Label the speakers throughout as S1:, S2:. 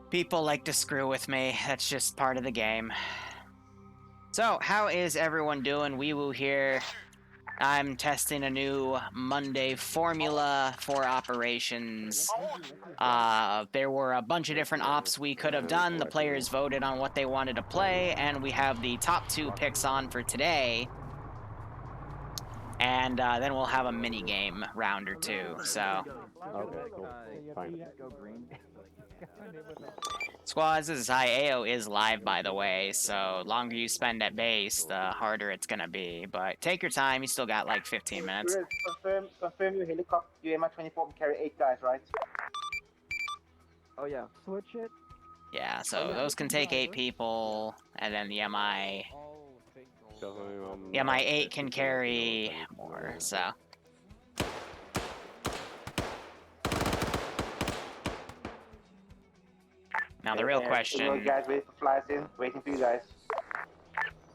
S1: People like to screw with me. That's just part of the game. So, how is everyone doing? Wee Woo here. I'm testing a new Monday formula for operations. There were a bunch of different ops we could have done. The players voted on what they wanted to play, and we have the top 2 picks on for today. And then we'll have a mini game round or 2. So,
S2: Okay, cool. Fine.
S1: squads, this is high. AO is live, by the way, so longer you spend at base, the harder it's gonna be. But take your time. You still got like 15 minutes.
S3: Confirm your helicopter. Your MI-24 can carry 8 guys, right?
S4: Oh yeah. Switch it.
S1: Yeah, so those can take 8 people, and then the MI8 can carry more, so. Now the real question.
S3: Guys, wait for flies in. Waiting for you guys.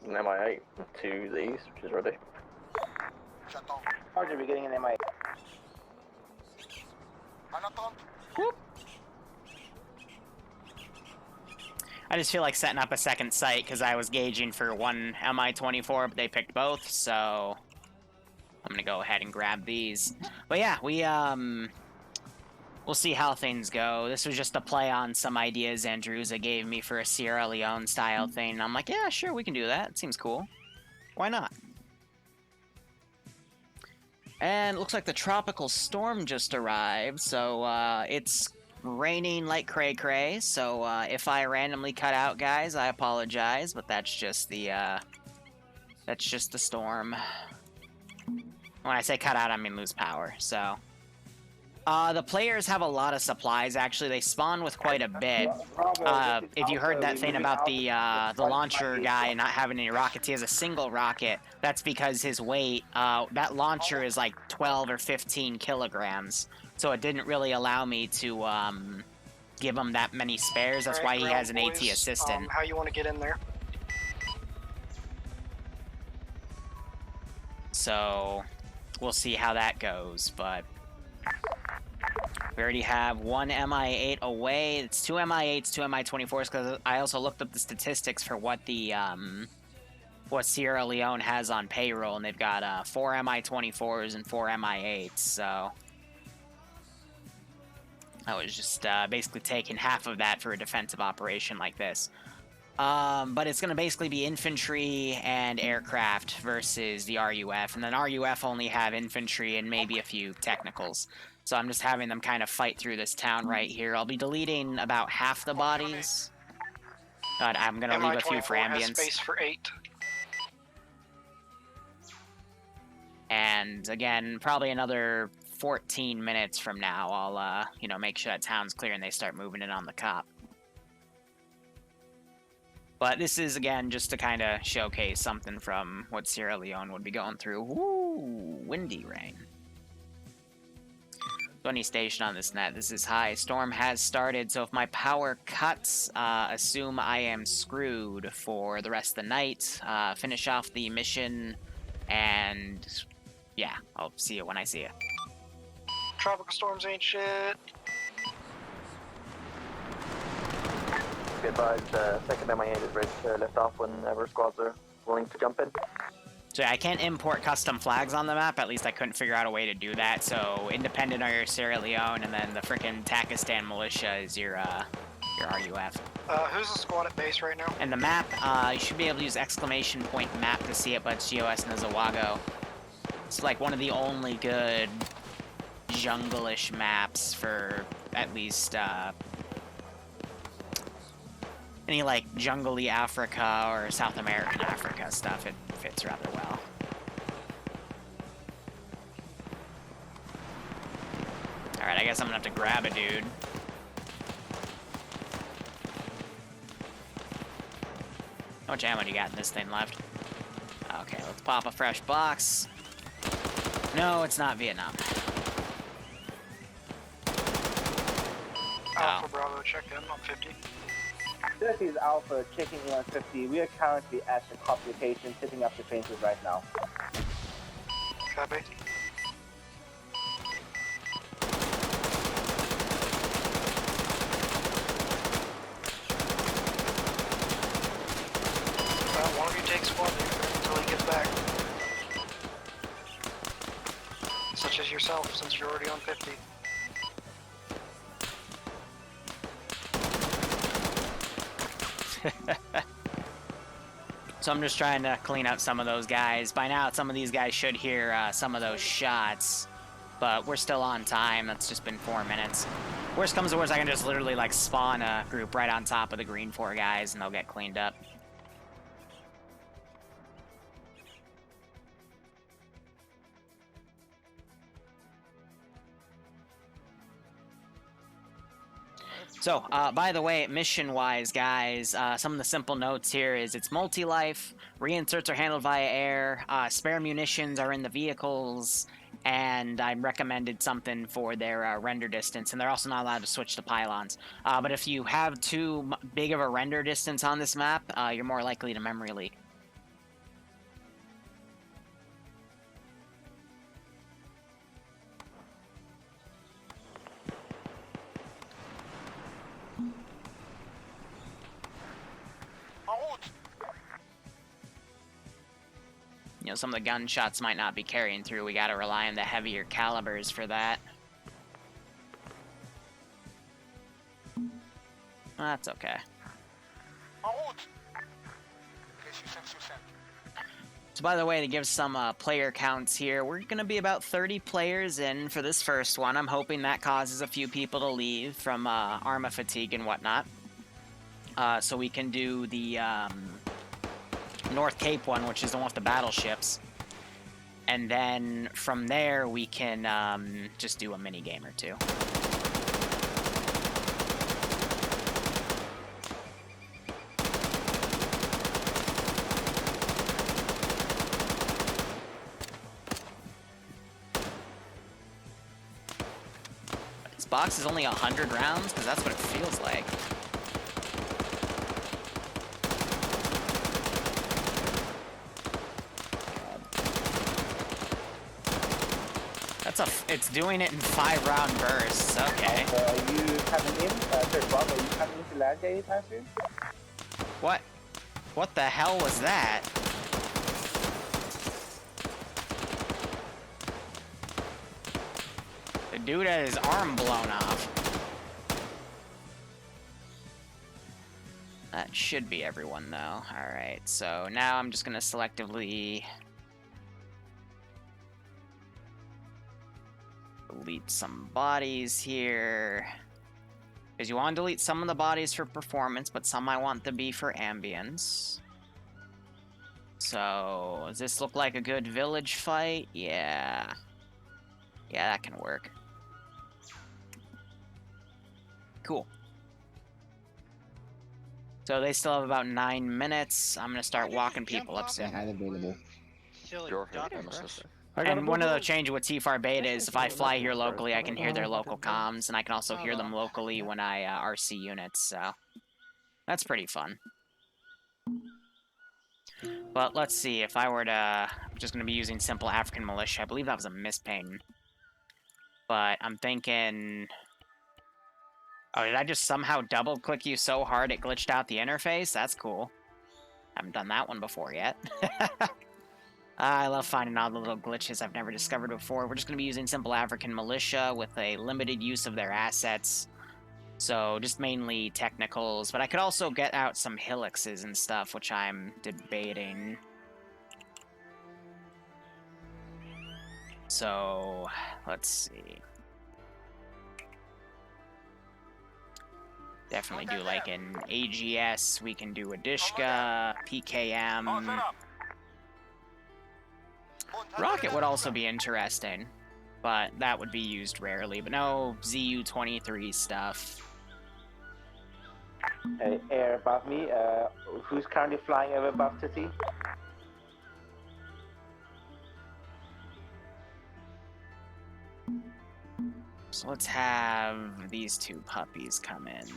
S5: An MI8 to the east, which is ready.
S3: Roger, we're getting an MI8.
S1: Whoop. I just feel like setting up a second site because I was gauging for one MI-24, but they picked both, so I'm gonna go ahead and grab these. But yeah, we'll see how things go. This was just a play on some ideas Andrewza gave me for a Sierra Leone style thing. I'm like, yeah, sure, we can do that. It seems cool. Why not? And it looks like the tropical storm just arrived, so it's raining like cray-cray, so if I randomly cut out, guys, I apologize, but that's just the storm. When I say cut out, I mean lose power, so. The players have a lot of supplies, actually. They spawn with quite a bit. If you heard that thing about the launcher guy not having any rockets, he has a single rocket. That's because his weight, that launcher is like 12 or 15 kilograms. So it didn't really allow me to give him that many spares. That's why he has an AT assistant.
S6: How you want to get in there?
S1: So we'll see how that goes, but we already have one MI8 away. It's 2 MI8s, 2 MI24s, because I also looked up the statistics for what the what Sierra Leone has on payroll, and they've got 4 MI24s and 4 MI8s, so I was just basically taking half of that for a defensive operation like this. But it's going to basically be infantry and aircraft versus the RUF, and then RUF only have infantry and maybe a few technicals. So I'm just having them kind of fight through this town right here. I'll be deleting about half the bodies, but I'm going to leave a few for ambience.
S6: Has space for 8.
S1: And again, probably another 14 minutes from now, I'll, you know, make sure that town's clear and they start moving in on the cop. But this is, again, just to kind of showcase something from what Sierra Leone would be going through. Woo! Windy rain. Bunny station on this net. This is high. Storm has started, so if my power cuts, assume I am screwed for the rest of the night. Finish off the mission, and yeah, I'll see you when I see you.
S6: Tropical storms ain't shit.
S5: Be advised, second MI8 is ready to lift off whenever squads are willing to jump in.
S1: So yeah, I can't import custom flags on the map. At least I couldn't figure out a way to do that. So independent are your Sierra Leone, and then the frickin' Takistan militia is your RUF.
S6: Who's the squad at base right now?
S1: And the map, you should be able to use exclamation point map to see it, but it's GOS Nazawago. It's like one of the only good jungle-ish maps for at least any like jungle-y Africa or South American Africa stuff. It fits rather well. Alright, I guess I'm gonna have to grab a dude. How much ammo do you got in this thing left? Okay, let's pop a fresh box. No, it's not Vietnam.
S6: Alpha Bravo, check in on 50.
S3: This is Alpha checking in on 50. We are currently at the cop location, setting up defenses right now.
S6: Copy. yourself since you're already on 50.
S1: So I'm just trying to clean up some of those guys. By now, some of these guys should hear some of those shots, but we're still on time. That's just been 4 minutes. Worst comes to worst, I can just literally like spawn a group right on top of the green 4 guys, and they'll get cleaned up. So, by the way, mission-wise, guys, some of the simple notes here is it's multi-life, reinserts are handled via air, spare munitions are in the vehicles, and I recommended something for their render distance, and they're also not allowed to switch to pylons. But if you have too big of a render distance on this map, you're more likely to memory leak. You know, some of the gunshots might not be carrying through. We gotta rely on the heavier calibers for that. That's okay. So by the way, to give some player counts here, we're gonna be about 30 players in for this first one. I'm hoping that causes a few people to leave from Arma fatigue and whatnot. So we can do the North Cape one, which is the one with the battleships. And then from there, we can just do a mini game or two. This box is only 100 rounds, because that's what it feels like. It's doing it in 5-round bursts. Okay.
S3: Are you coming in? Sorry, Bob, are you coming into land anytime soon?
S1: What? What the hell was that? The dude had his arm blown off. That should be everyone, though. Alright, so now I'm just gonna selectively delete some bodies here. Because you want to delete some of the bodies for performance, but some I want to be for ambience. So, does this look like a good village fight? Yeah. Yeah, that can work. Cool. So they still have about 9 minutes. I'm gonna start walking people up soon.
S2: Unavailable.
S1: And one of the changes with TFAR Beta is if I fly here locally, I can hear their local comms, and I can also hear them locally when I RC units, so that's pretty fun. But let's see, if I were to... I'm just going to be using simple African militia. I believe that was a mispaint. But I'm thinking... Oh, did I just somehow double-click you so hard it glitched out the interface? That's cool. Haven't done that one before yet. I love finding all the little glitches I've never discovered before. We're just going to be using simple African militia with a limited use of their assets. So just mainly technicals, but I could also get out some hillixes and stuff, which I'm debating. So, let's see. Definitely do like an AGS, we can do a Dishka, PKM. Rocket would also be interesting, but that would be used rarely. But no ZU-23 stuff.
S3: Hey, air above me. Who's currently flying over above city?
S1: So let's have these two puppies come in.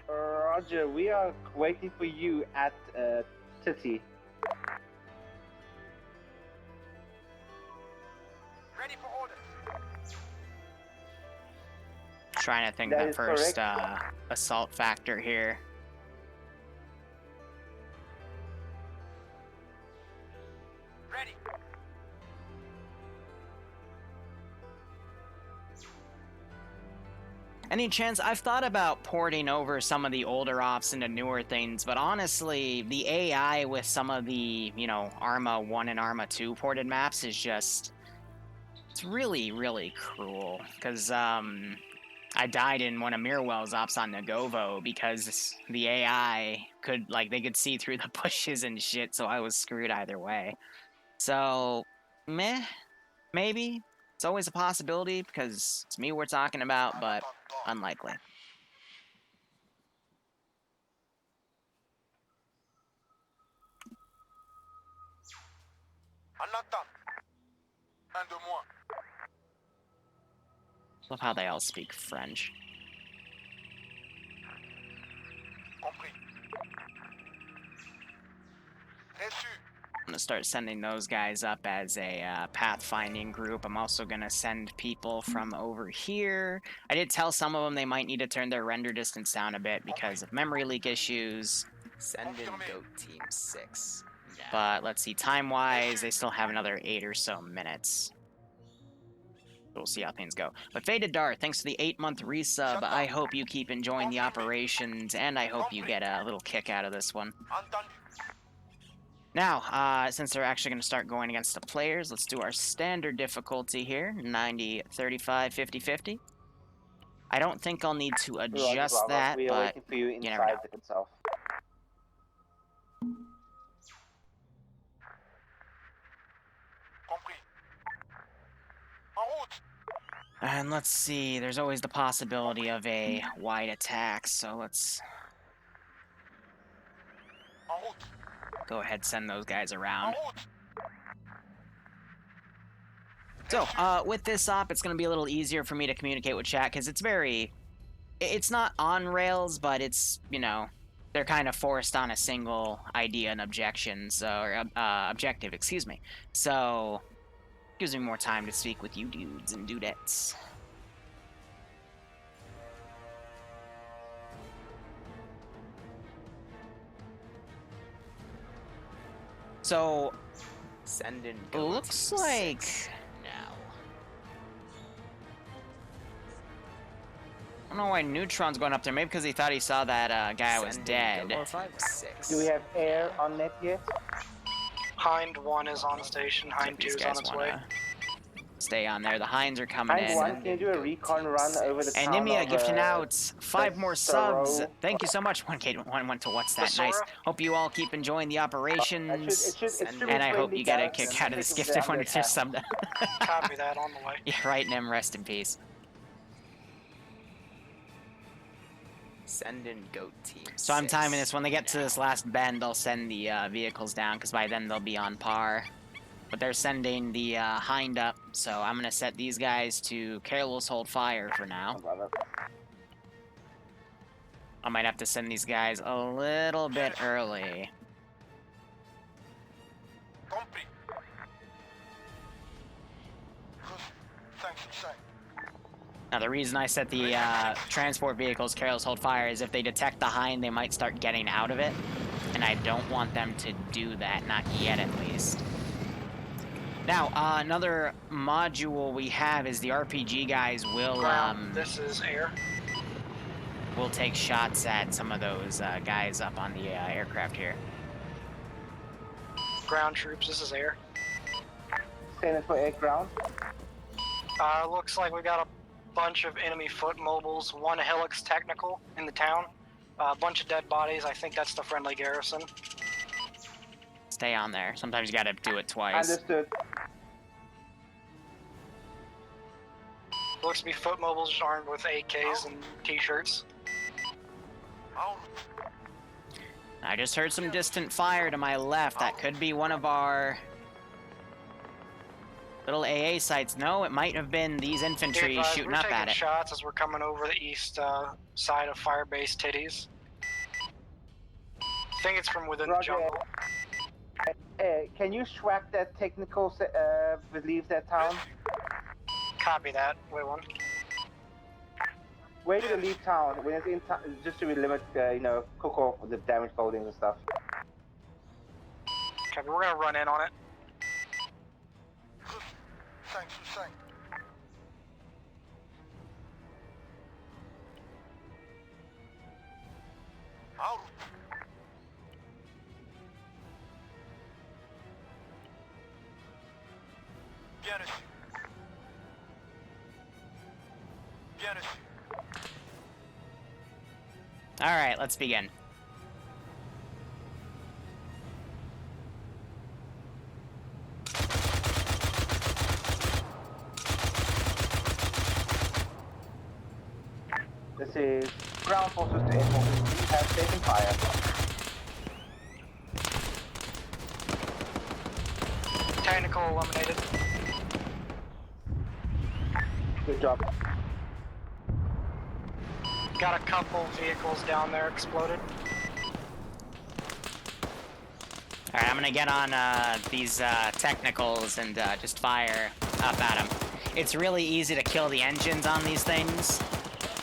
S3: Roger, we are waiting for you at City.
S6: Ready for orders.
S1: Trying to think
S3: That
S1: that
S3: is
S1: first
S3: correct.
S1: assault factor here.
S4: Ready.
S1: Any chance? I've thought about porting over some of the older ops into newer things, but honestly, the AI with some of the, you know, Arma 1 and Arma 2 ported maps is just... It's really, really cruel. Because, I died in one of Mirwell's ops on Nagovo because the AI could, like, they could see through the bushes and shit, so I was screwed either way. So, meh, maybe. It's always a possibility because it's me we're talking about, but unlikely.
S4: En attente. Un de moins.
S1: Love how they all speak French.
S4: Compris. Reçu.
S1: I'm gonna start sending those guys up as a pathfinding group. I'm also gonna send people from over here. I did tell some of them they might need to turn their render distance down a bit because of memory leak issues.
S7: Send in Goat Team 6. Now.
S1: But let's see, time-wise, they still have another 8 or so minutes. We'll see how things go. But Faded Dart, thanks for the 8-month resub. I hope you keep enjoying the operations, and I hope you get a little kick out of this one.
S4: Entendu.
S1: Now, since they're actually going to start going against the players, let's do our standard difficulty here, 90, 35, 50, 50. I don't think I'll need to adjust that,
S3: we are
S1: but
S3: waiting for you
S1: you never know.
S3: inside itself.
S4: Compris. En route.
S1: And let's see, there's always the possibility of a wide attack, so let's
S4: En route.
S1: go ahead and send those guys around.
S4: En route.
S1: So, with this op, it's going to be a little easier for me to communicate with chat, because it's not on rails, but it's, you know, they're kind of forced on a single idea and objection, or objective, excuse me. So, gives me more time to speak with you dudes and dudettes. So,
S7: Send in Goat
S1: looks
S7: Team
S1: like
S7: 6. Now.
S1: I don't know why Neutron's going up there. Maybe because he thought he saw that guy was
S7: Send in
S1: dead.
S7: Goat Team 6.
S3: Do we have air on net yet?
S6: Hind 1 is on station. Hind 2
S1: These
S6: is on
S1: guys
S6: its
S1: wanna
S6: way.
S1: stay on there. The Hinds are coming
S3: Hind
S1: in.
S3: 1, can you do a recon run over the town
S1: Anemia
S3: of,
S1: gifting out 5
S3: the
S1: more
S3: Sorrow?
S1: subs. Thank you so much. 1K1 went to what's that?
S6: The
S1: Nice.
S6: Sora?
S1: Hope you all keep enjoying the operations.
S3: And
S1: And I hope you get a kick out of this gifted one with your sub.
S6: Copy that, on the way.
S1: Yeah, right, Nim. Rest in peace.
S7: Send in Goat Team 6.
S1: So I'm timing this. When they get to this last bend, I'll send the vehicles down, because by then they'll be on par. But they're sending the Hind up, so I'm going to set these guys to careless hold fire for now. I might have to send these guys a little bit early.
S4: Compris. Thanks, inside.
S1: Now, the reason I set the transport vehicles careless hold fire is if they detect the Hind, they might start getting out of it. And I don't want them to do that, not yet at least. Now, another module we have is the RPG guys will
S6: This is air.
S1: will take shots at some of those guys up on the aircraft here.
S6: Ground troops, this is air.
S3: Standing for air ground.
S6: Looks like we got a bunch of enemy foot mobiles, 1 Helix technical in the town. A bunch of dead bodies, I think that's the friendly garrison.
S1: Stay on there. Sometimes you gotta do it twice.
S3: Understood.
S6: Looks to be foot mobiles armed with AKs and t-shirts.
S4: En route.
S1: I just heard some distant fire to my left. That could be one of our little AA sites. No, it might have been these infantry
S6: Be advised,
S1: shooting
S6: we're
S1: up
S6: taking
S1: at it.
S6: shots as we're coming over the east side of Firebase Titties. I think it's from within the
S3: Roger.
S6: jungle.
S3: Can you swag that technical leave that town?
S6: Copy that. Wait one.
S3: Wait till leave town. When it's in town, just to limit, cook off the damage buildings and stuff.
S6: Okay, we're gonna run in on it.
S4: Thanks, thanks. Out. Bien reçu. Bien reçu.
S1: All right, let's begin.
S3: This is ground forces to air forces. We have taken fire.
S6: Technical eliminated.
S3: Good job.
S6: Got a couple vehicles down there exploded.
S1: All right, I'm gonna get on these technicals and just fire up at them. It's really easy to kill the engines on these things.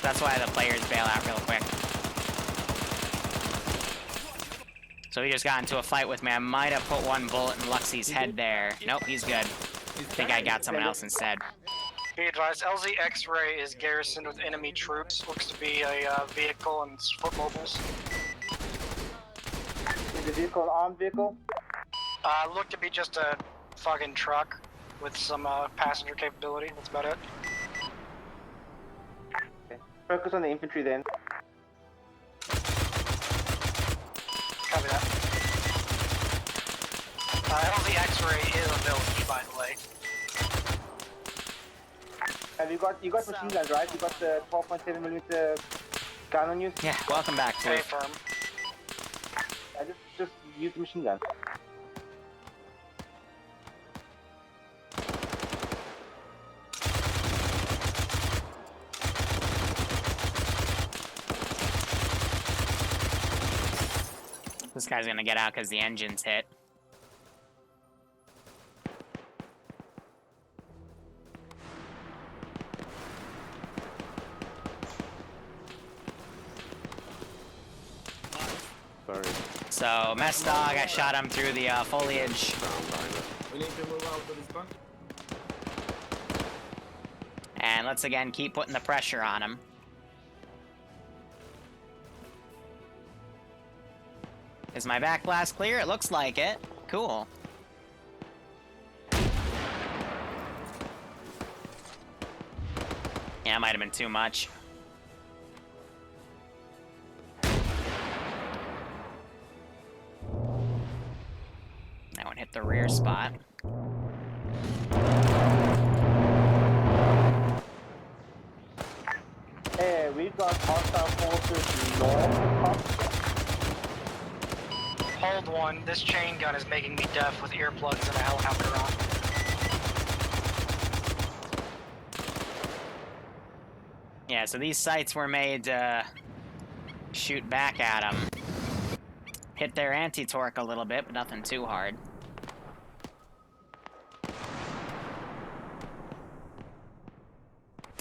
S1: That's why the players bail out real quick. So he just got into a fight with me. I might have put one bullet in Luxie's head there. Nope, he's good. I think I got someone else instead.
S6: Be advised, LZ X-Ray is garrisoned with enemy troops. Looks to be a vehicle and foot mobiles.
S3: Is the vehicle an armed vehicle?
S6: Looked to be just a fucking truck with some passenger capability. That's about it.
S3: Okay. Focus on the infantry then.
S6: Copy that. LZ X-Ray is a village, by the way.
S3: Have you got machine guns, right? You got the 12.7mm gun on you?
S1: Yeah, welcome back,
S6: Stay
S1: Floof.
S6: firm.
S3: I just use the machine gun.
S1: This guy's gonna get out because the engine's hit.
S2: Sorry.
S1: So, Mess Dog, I shot him through the foliage.
S8: We need to move out to this bunker.
S1: And let's again keep putting the pressure on him. Is my back blast clear? It looks like it. Cool. Yeah, it might have been too much. That one hit the rear spot.
S3: Hey, we've got hostile forces north.
S6: Hold one. This chain gun is making me deaf with earplugs and a helicopter on.
S1: Yeah, so these sights were made to shoot back at them. Hit their anti-torque a little bit, but nothing too hard.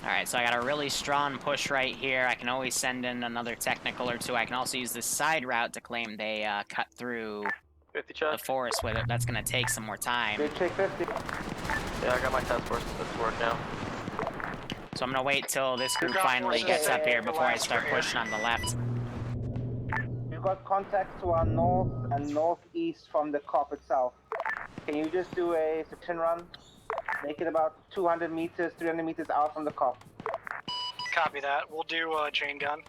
S1: Alright, so I got a really strong push right here. I can always send in another technical or two. I can also use this side route to claim they cut through
S5: 50
S1: the
S5: check.
S1: forest with it. That's gonna take some more time.
S3: They take 50.
S5: Yeah, I got my task force to work now.
S1: So I'm gonna wait till this group
S6: Ground
S1: finally
S6: forces,
S1: gets up here before I
S6: last
S1: start
S6: right here.
S1: pushing on the left.
S3: We've got contacts to our north and northeast from the COP itself. Can you just do a section run? Make it about 200 meters, 300 meters out from the COP.
S6: Copy that. We'll do a chain gun.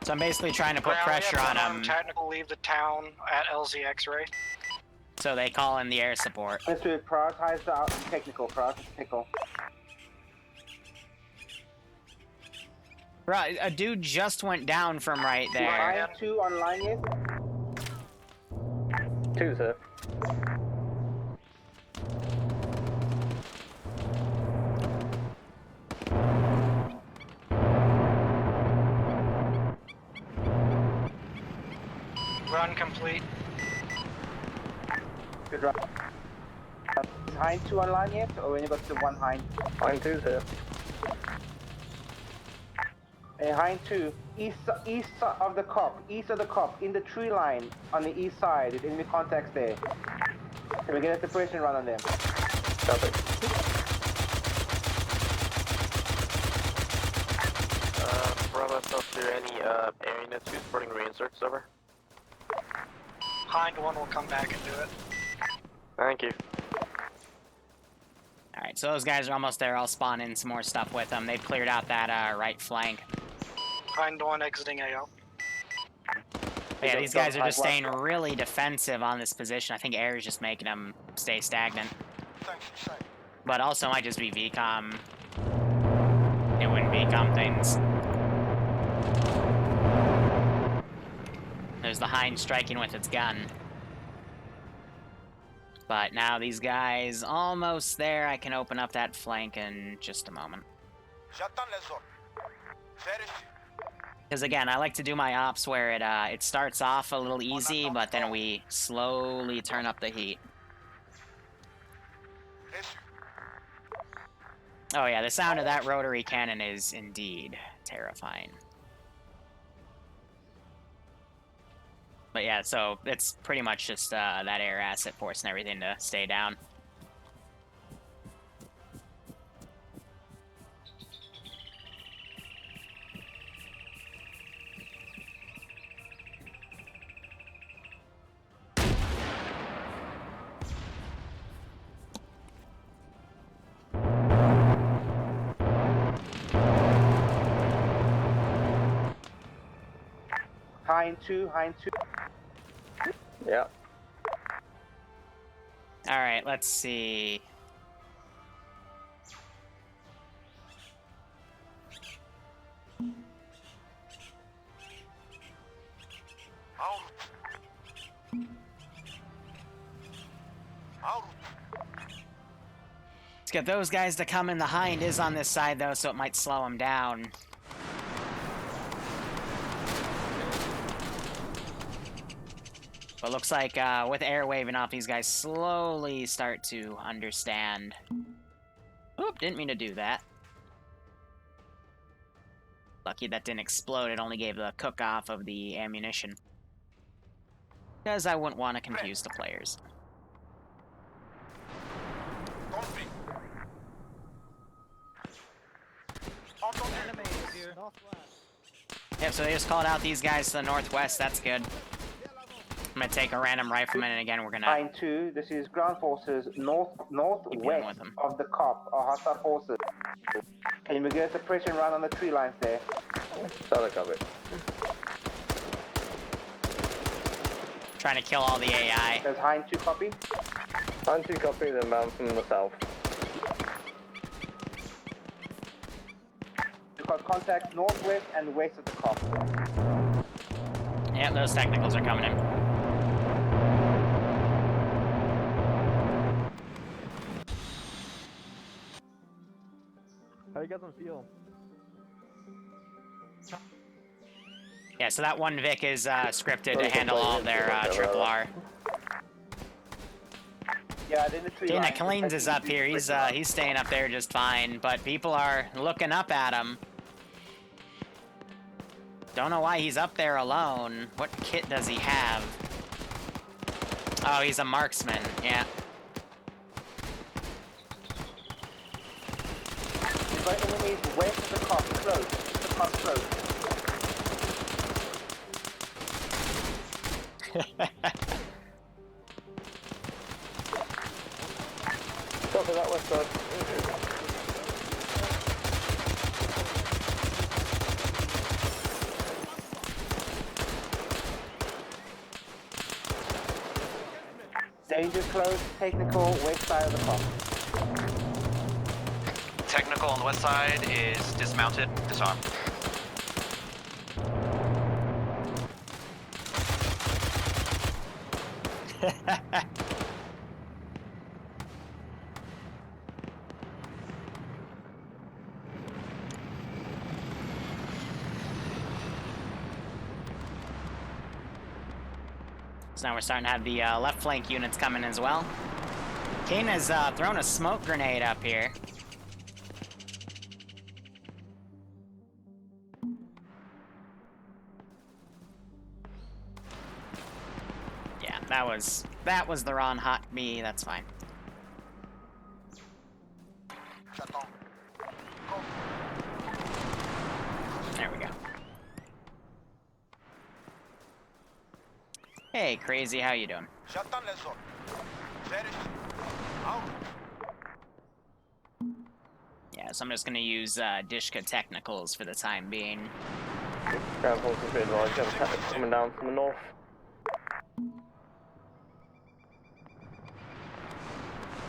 S1: So I'm basically trying to put
S6: Ground, we
S1: pressure
S6: have
S1: on
S6: one
S1: them
S6: Technical leave the town at LZ X-Ray.
S1: so they call in the air support.
S3: Let's do it. Prioritize the technical. Prioritize technical.
S1: Right, a dude just went down from right there.
S3: Line 2 online yet?
S5: 2, sir.
S6: Run complete.
S3: Good run. Is Hind 2 online yet, or when you got the one Hind?
S5: Hind 2's here.
S3: Hey, Hind 2, east of the cop, in the tree line on the east side. There's enemy contacts there. Can we get a separation run on them?
S5: Copy. Bravo, up to any area net 2 supporting reinserts, over.
S6: Hind 1 will come back and do it.
S5: Thank you.
S1: Alright, so those guys are almost there. I'll spawn in some more stuff with them. They've cleared out that right flank.
S6: Hind 1 exiting AO.
S1: But yeah, these guys are just staying really defensive on this position. I think air is just making them stay stagnant.
S4: Thanks for saying.
S1: But also might just be VCOM. It wouldn't VCOM things. There's the Hind striking with its gun. But now these guys almost there. I can open up that flank in just a moment.
S4: J'attends les ordres. Vérifie.
S1: Because again, I like to do my ops where it starts off a little easy, but then we slowly turn up the heat.
S4: Reçu.
S1: Oh yeah, the sound of that rotary cannon is indeed terrifying. But yeah, so it's pretty much just that air asset forcing everything to stay down.
S3: Hind 2.
S5: Yeah.
S1: Alright, let's see. Let's get those guys to come in. The Hind is on this side though, so it might slow them down. But looks like with air waving off, these guys slowly start to understand. Oop, didn't mean to do that. Lucky that didn't explode, it only gave the cook-off of the ammunition. Because I wouldn't want to confuse the players. Yep, so they just called out these guys to the northwest, that's good. I'm gonna take a random rifleman, and again, we're gonna...
S3: Hind 2, this is ground forces northwest of the cop, or hostile forces. Can we get a suppression run on the tree lines there?
S5: Solid cover.
S1: Trying to kill all the AI.
S3: Does Hind 2 copy?
S5: Hind 2 copy, then bound from the south.
S3: We've got contact northwest and west of the cop.
S1: Yep, those technicals are coming in.
S5: How you guys feel?
S1: Yeah, so that one Vic is scripted to handle all of their triple R.
S3: Yeah, then the tree line.
S1: McLean's is up here. He's staying up there just fine, but people are looking up at him. Don't know why he's up there alone. What kit does he have? Oh, he's a marksman. Yeah.
S3: We've got enemies west of the cop, close. The cop close.
S5: Copy that west side.
S3: Danger close, technical, west side of the cop.
S9: Technical on the west side is dismounted, disarmed.
S1: So now we're starting to have the left flank units coming as well. Kane has thrown a smoke grenade up here. Yeah, that was the wrong hot me. That's fine.
S4: J'attends. Go.
S1: There we go. Hey, Crazy, how you doing?
S4: J'attends les ordres. Faire ici. Out.
S1: Yeah, so I'm just gonna use Dishka Technicals for the time being.
S5: Ground forces be advised, you have a tactic coming down from the north.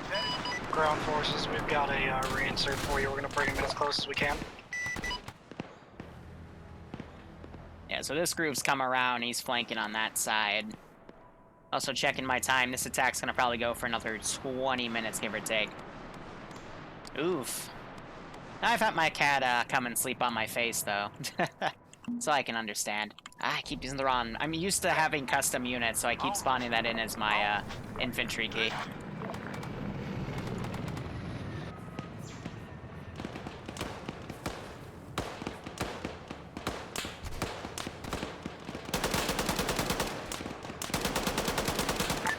S4: Faire ici.
S6: Ground forces, we've got a reinsert for you. We're gonna bring him in as close as we can.
S1: Yeah, so this group's come around, he's flanking on that side. Also checking my time, this attack's gonna probably go for another 20 minutes, give or take. Oof. I've had my cat come and sleep on my face, though. So I can understand. I keep using the wrong... I'm used to having custom units, so I keep spawning that in as my infantry key.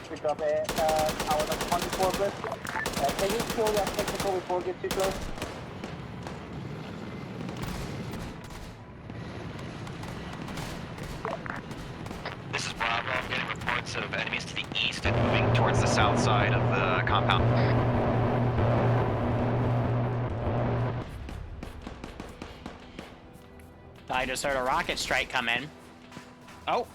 S3: Pick up I was at 24 bit. Can you kill that technical before it gets too close?
S9: This is Bravo. I'm getting reports of enemies to the east and moving towards the south side of the compound.
S1: I just heard a rocket strike come in. Oh.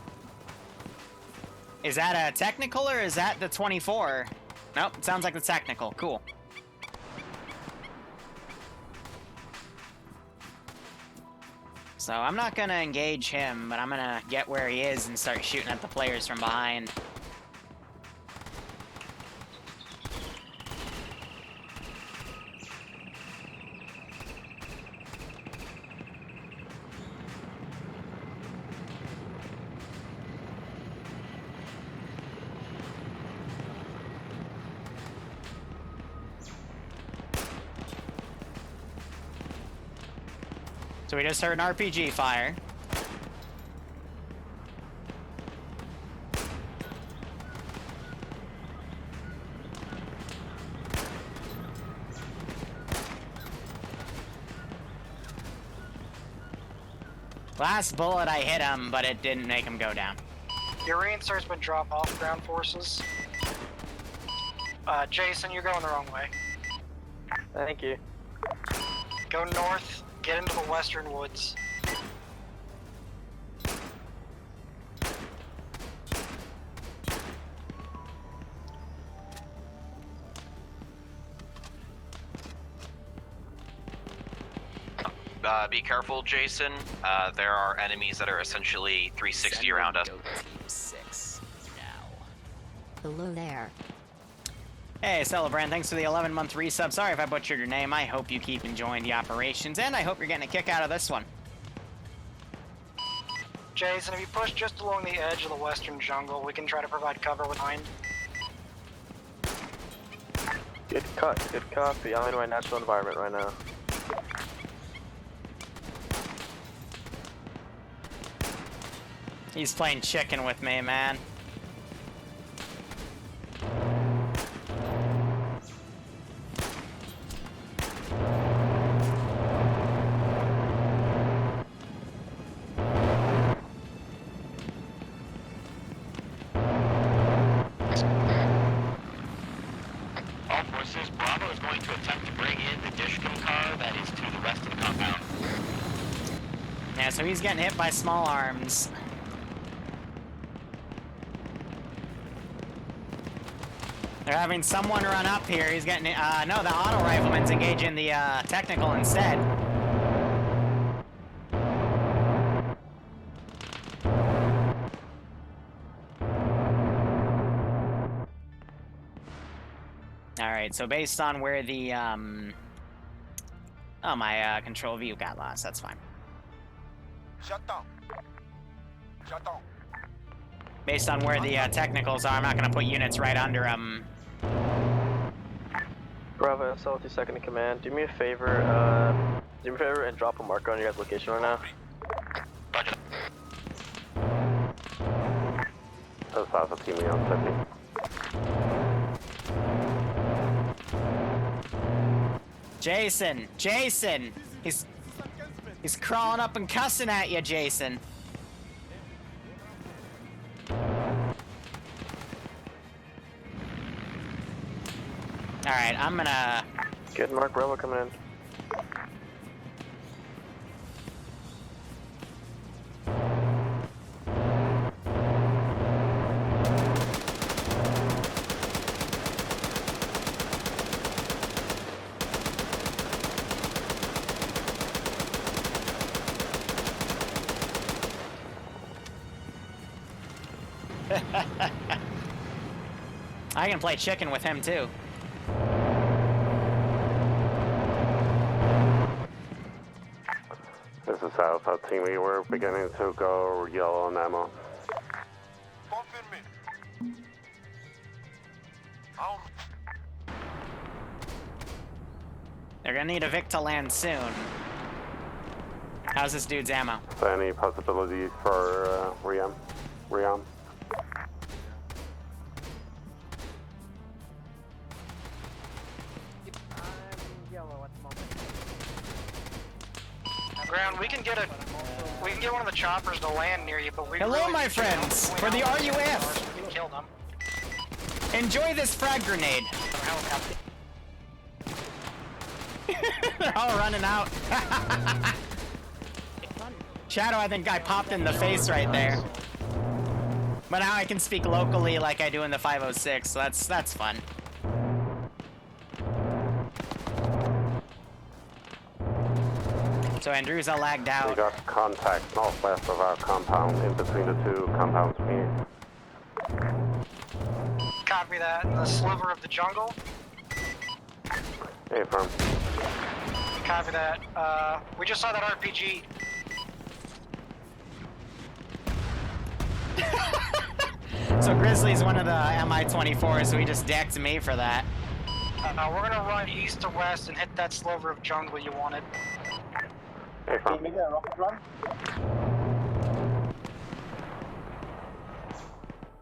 S1: Is that a technical or is that the 24? Nope, it sounds like the technical. Cool. So I'm not gonna engage him, but I'm gonna get where he is and start shooting at the players from behind. So we just heard an RPG fire. Last bullet I hit him, but it didn't make him go down.
S6: Your reinsert's been dropped off ground forces. Jason, you're going the wrong way.
S5: Thank you.
S6: Go north, get into the western woods.
S9: Be careful, Jason. There are enemies that are essentially 360 around us.
S7: Go Team 6 now.
S10: Hello there.
S1: Hey, Celebrant, thanks for the 11-month resub. Sorry if I butchered your name. I hope you keep enjoying the operations, and I hope you're getting a kick out of this one.
S6: Jason, if you push just along the edge of the western jungle, we can try to provide cover behind.
S5: Good cut, good copy. I'm in my natural environment right now.
S1: He's playing chicken with me, man.
S9: All forces, Bravo is going to attempt to bring in the Dishcom car that is to the west of the compound.
S1: Yeah, so he's getting hit by small arms. They're having someone run up here. He's getting, no, the auto rifleman's engaging the technical instead. Alright, so based on where the, oh, my control view got lost. That's fine.
S4: J'attends. J'attends.
S1: Based on where the technicals are, I'm not gonna put units right under them.
S5: Bravo, SL with your second in command. Do me a favor, and drop a marker on your guys' location right now.
S9: Roger.
S2: That's Alpha Team Leon 50.
S1: Jason! He's crawling up and cussing at you, Jason. Alright, I'm gonna...
S5: Good, Mark Bravo coming in.
S1: I can play chicken with him too.
S2: This is Alpha Team. We were beginning to go yellow on ammo.
S4: Confirm me. Out.
S1: They're gonna need a Vic to land soon. How's this dude's ammo?
S2: So any possibilities for Riam?
S6: Ground, we can get one of the choppers to land near you, but we
S1: Hello,
S6: really
S1: my
S6: need to
S1: friends,
S6: know
S1: for the
S6: when
S1: RUF.
S6: we can kill them.
S1: Enjoy this frag grenade. They're all running out. Shadow, I think I popped in the face right there. But now I can speak locally like I do in the 506, so that's fun. So Andrewsa lagged
S2: We
S1: out.
S2: got contact northwest of our compound, in between the two compounds we...
S6: Copy that. The sliver of the jungle.
S2: Affirm.
S6: Copy that. We just saw that RPG.
S1: So Grizzly's one of the MI-24s, so he just decked me for that.
S6: We're gonna run east to west and hit that sliver of jungle you wanted.
S3: Can you
S2: Affirm.
S3: make a rocket run?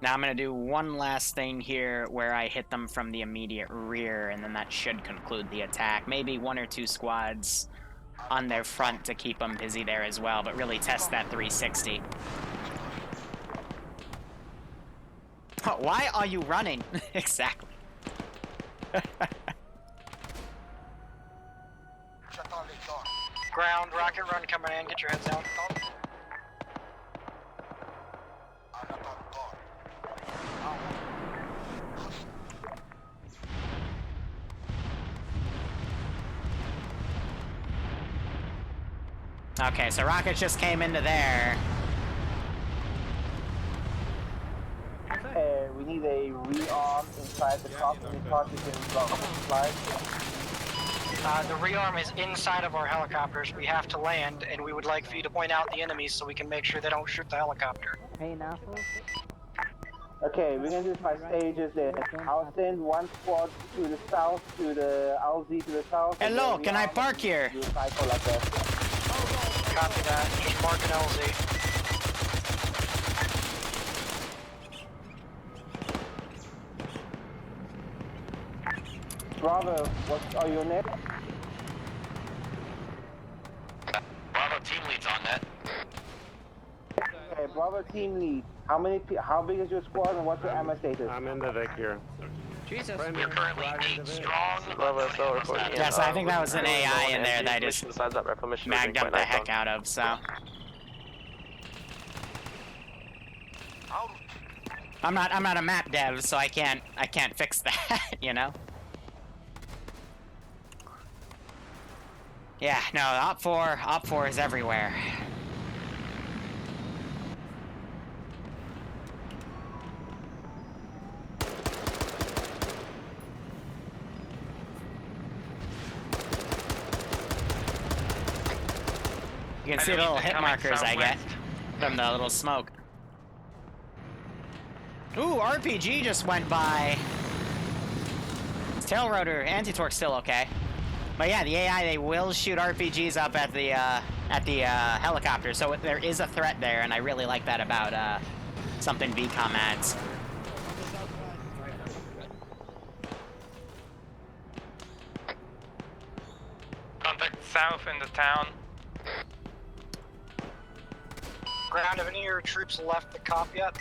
S1: Now I'm gonna do one last thing here where I hit them from the immediate rear, and then that should conclude the attack. Maybe one or two squads on their front to keep them busy there as well, but really test that 360. Why are you running? Exactly.
S6: Ground, rocket run coming in. Get your heads down.
S1: Okay, so rockets just came into there.
S3: We need a rearm inside the top and the top you can drop and slide.
S6: The rearm is inside of our helicopters. We have to land, and we would like for you to point out the enemies so we can make sure they don't shoot the helicopter.
S3: Okay, we're gonna do this by stages then. I'll send one squad to the south, to the LZ to the south.
S1: Hello,
S3: and then
S1: can I
S3: rearm
S1: park
S3: and
S1: here?
S3: do a cycle like that.
S6: Copy that. Just mark an LZ.
S3: Bravo, what are your next?
S9: Bravo team leads on that.
S3: Okay, Bravo team lead. How big is your squad and what's your ammo status?
S2: I'm in the Vic here.
S1: Jesus.
S9: We're currently 8 strong.
S5: Bravo SL reporting in.
S1: Yes, I think that was an AI in there that I just
S5: Besides that reclamation,
S1: mag dumped the heck out of, so.
S4: Out.
S1: I'm not a map dev, so I can't fix that, you know? Yeah, no, Op 4 is everywhere. You can see the little hit markers I get from the little smoke. Ooh, RPG just went by. Tail rotor, anti-torque's still okay. But yeah, the AI, they will shoot RPGs up at the helicopter, so there is a threat there, and I really like that about something VCOM adds.
S11: Contact south in the town.
S6: Ground, have any of your troops left the cop yet?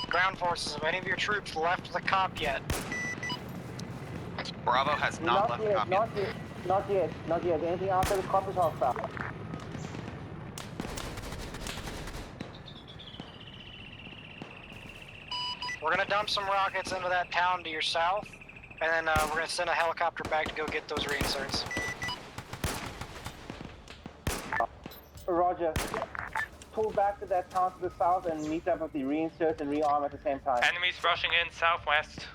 S6: Ground forces, have any of your troops left the cop yet?
S9: Bravo has not left the cop yet.
S3: Not yet. Anything after the cop is hostile.
S6: We're gonna dump some rockets into that town to your south, and then we're gonna send a helicopter back to go get those reinserts.
S3: Roger. Pull back to that town to the south and meet up with the reinserts and rearm at the same time.
S11: Enemies rushing in southwest.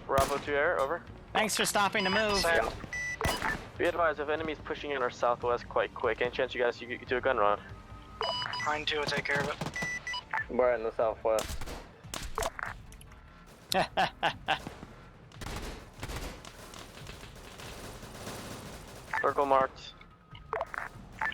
S5: Bravo to air, over.
S1: Thanks for stopping to move.
S6: Sam.
S5: Be advised, if enemies pushing in our southwest quite quick, any chance you guys you do a gun run?
S6: Hind 2 will take care of it.
S5: We're in the southwest. Circle marked.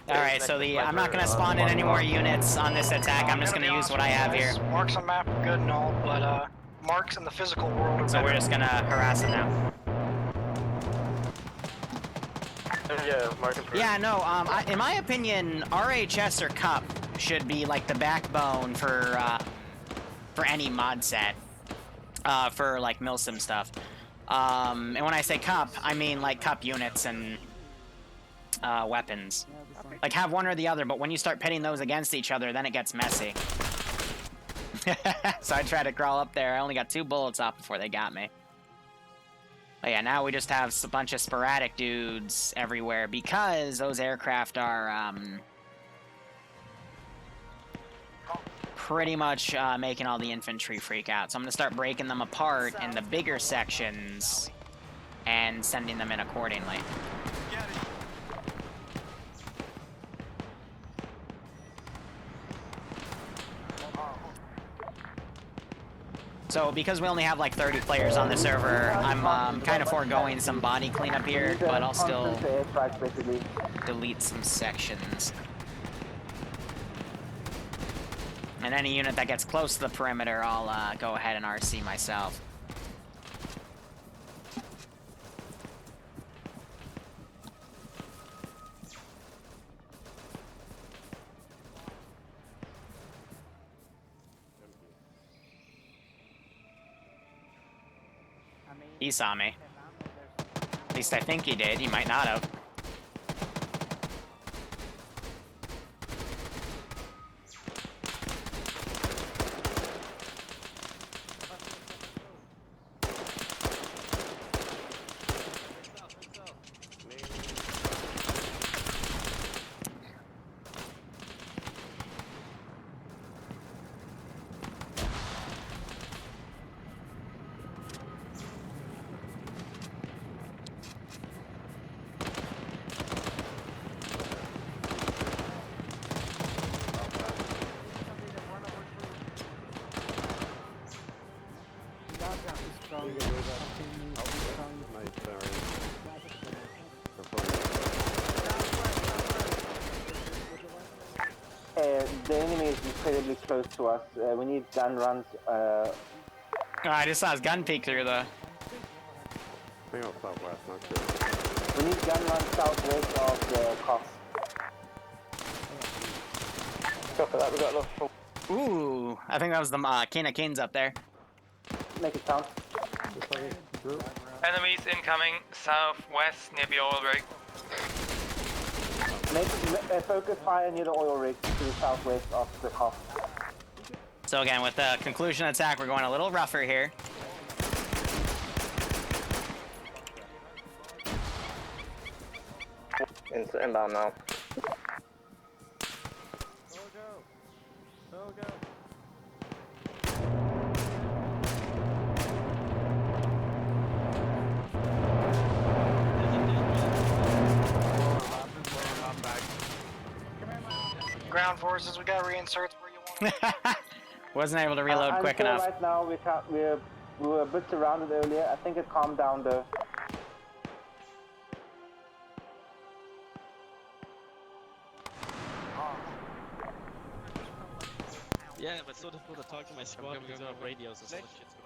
S1: Alright, so I'm not gonna spawn in any more units on this attack, I'm just gonna use what I have here.
S6: Marks on map are good and all, but marks in the physical world are
S1: So we're
S6: better.
S1: just gonna harass them now.
S5: Yeah, marking for.
S1: Yeah, no, in my opinion, RHS or Cup should be like the backbone for any mod set, for like Milsim stuff. And when I say Cup, I mean like Cup units and weapons. Like have one or the other, but when you start pitting those against each other, then it gets messy. So I tried to crawl up there, I only got 2 bullets off before they got me. But yeah, now we just have a bunch of sporadic dudes everywhere because those aircraft are pretty much making all the infantry freak out. So I'm going to start breaking them apart in the bigger sections and sending them in accordingly. So because we only have like 30 players on the server, I'm kind of foregoing some body cleanup here, but I'll still delete some sections. And any unit that gets close to the perimeter, I'll go ahead and RC myself. He saw me. At least I think he did. He might not have.
S3: The enemy is incredibly close to us. We need gun runs.
S1: Oh, I just saw his gun peek through the...
S2: Bring up southwest, not sure.
S3: We need gun runs southwest of the cops.
S5: Copy that, we got enough.
S1: Ooh, I think that was the King of Kings up there.
S3: Make it count.
S11: Enemies incoming southwest near the oil rig.
S3: Focus fire near the oil rig to the southwest of the cops.
S1: So again, with the conclusion attack, we're going a little rougher here.
S5: Inbound now.
S6: Ground forces, we got reinserts where you want.
S1: Wasn't able to reload quick
S3: I'm
S1: enough.
S3: right now, we were a bit surrounded earlier. I think it calmed down though.
S12: Yeah, but so difficult to talk to my squad because they have radios and so much shit's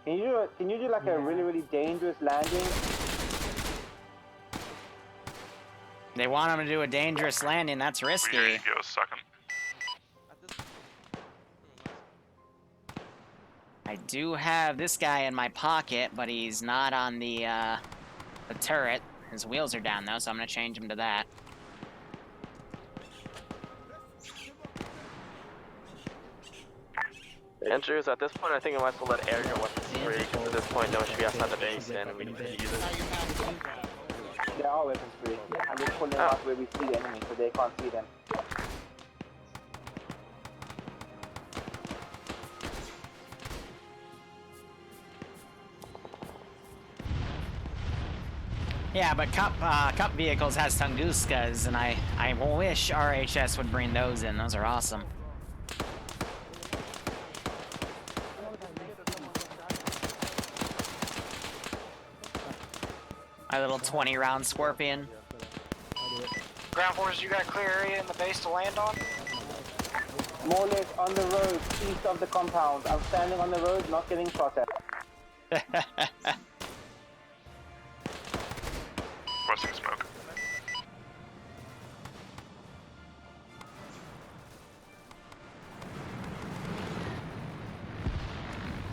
S12: going on.
S3: Can you do like a really dangerous landing?
S1: They want him to do a dangerous landing. That's risky.
S13: Here you go, suck 'em.
S1: I do have this guy in my pocket, but he's not on the turret. His wheels are down though, so I'm gonna change him to that.
S5: Andrews, at this point, I think I might as well let air go weapons free, because at this point, no one should be outside the base, and we need to use it.
S3: They are weapons free. I'm just pulling them out where we see the enemy, so they can't see them.
S1: Yeah, but cup vehicles has Tunguskas, and I wish RHS would bring those in. Those are awesome. My little 20-round Scorpion.
S6: Ground forces, you got clear area in the base to land on?
S3: More or less on the road, east of the compound. I'm standing on the road, not getting shot at.
S13: Crossing smoke.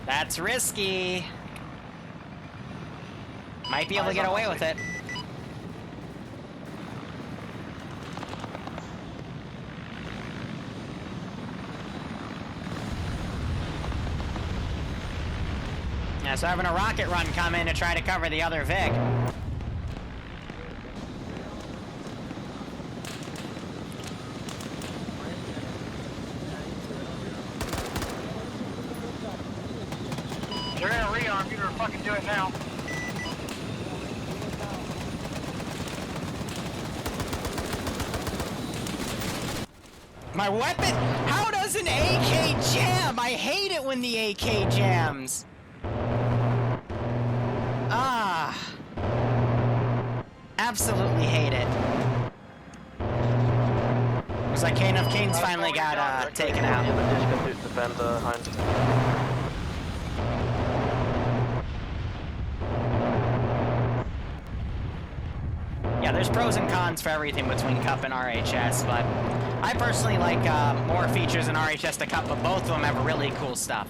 S1: That's risky. Might be able to get away with it. Yeah, so having a rocket run come in to try to cover the other Vic.
S6: You're gonna rearm, you better fucking do it now.
S1: My weapon? How does an AK jam? I hate it when the AK jams. Ah. Absolutely hate it. Looks like Kane of Kings finally got taken out.
S5: Defend Hind.
S1: Yeah, there's pros and cons for everything between Cup and RHS, but I personally like more features in RHS to Cup, but both of them have really cool stuff.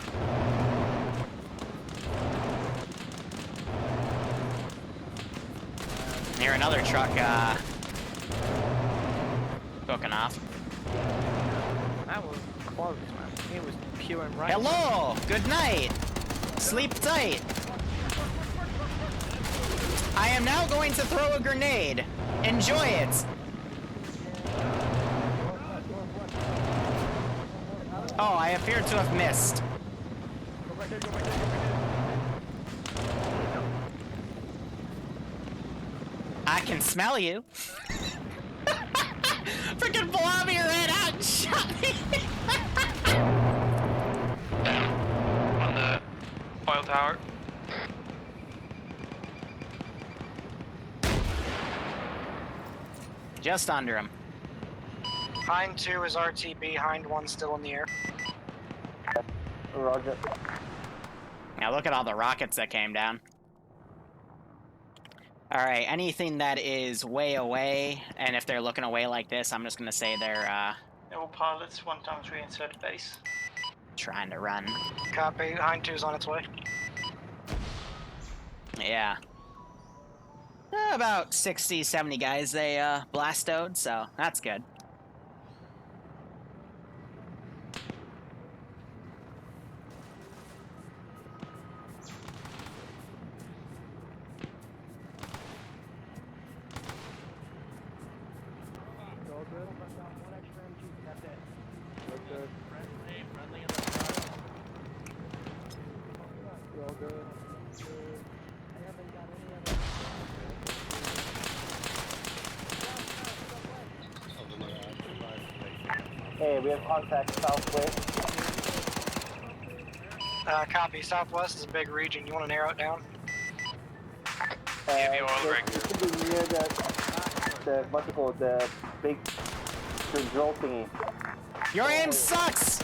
S1: Near another truck hooking off.
S14: That was close, man. It was pure and right.
S1: Hello! Good night! Sleep tight! I am now going to throw a grenade. Enjoy it! Oh, I appear to have missed. I can smell you. Freaking Bohemia ran out and shot me.
S11: On the oil tower.
S1: Just under him.
S6: Hind 2 is RTB, Hind 1 still in the air.
S3: Roger.
S1: Now look at all the rockets that came down. Alright, anything that is way away, and if they're looking away like this, I'm just gonna say they're,
S14: All pilots, 1x3 insert base.
S1: trying to run.
S6: Copy, Hind 2 is on its way.
S1: Yeah. About 60, 70 guys they, blastoed, so that's good.
S3: Hey, we have contact southwest.
S6: Copy. Southwest is a big region. You want to narrow it down?
S9: Give you oil rig.
S3: It should be near the what's it called, the big drill thingy.
S1: Your aim sucks!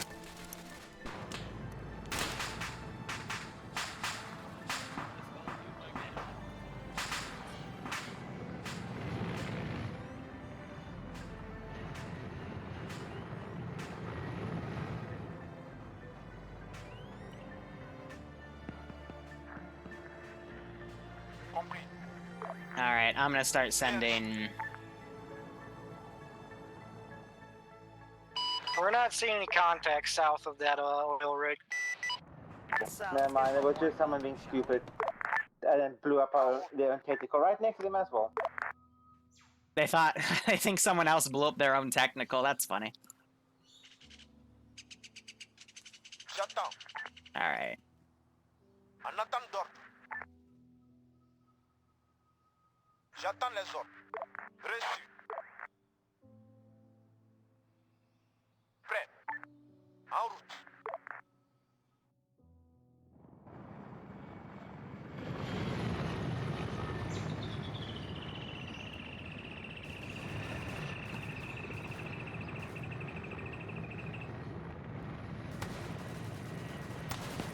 S1: Alright, I'm gonna start sending...
S6: We're not seeing any contact south of that oil rig.
S3: Never mind, it was just someone being stupid. And then blew up their own technical right next to them as well.
S1: They thought... I think someone else blew up their own technical. That's funny.
S4: Shut down.
S1: Alright.
S4: Anatan door. J'attends les ordres. Reçu. Prêt. En route.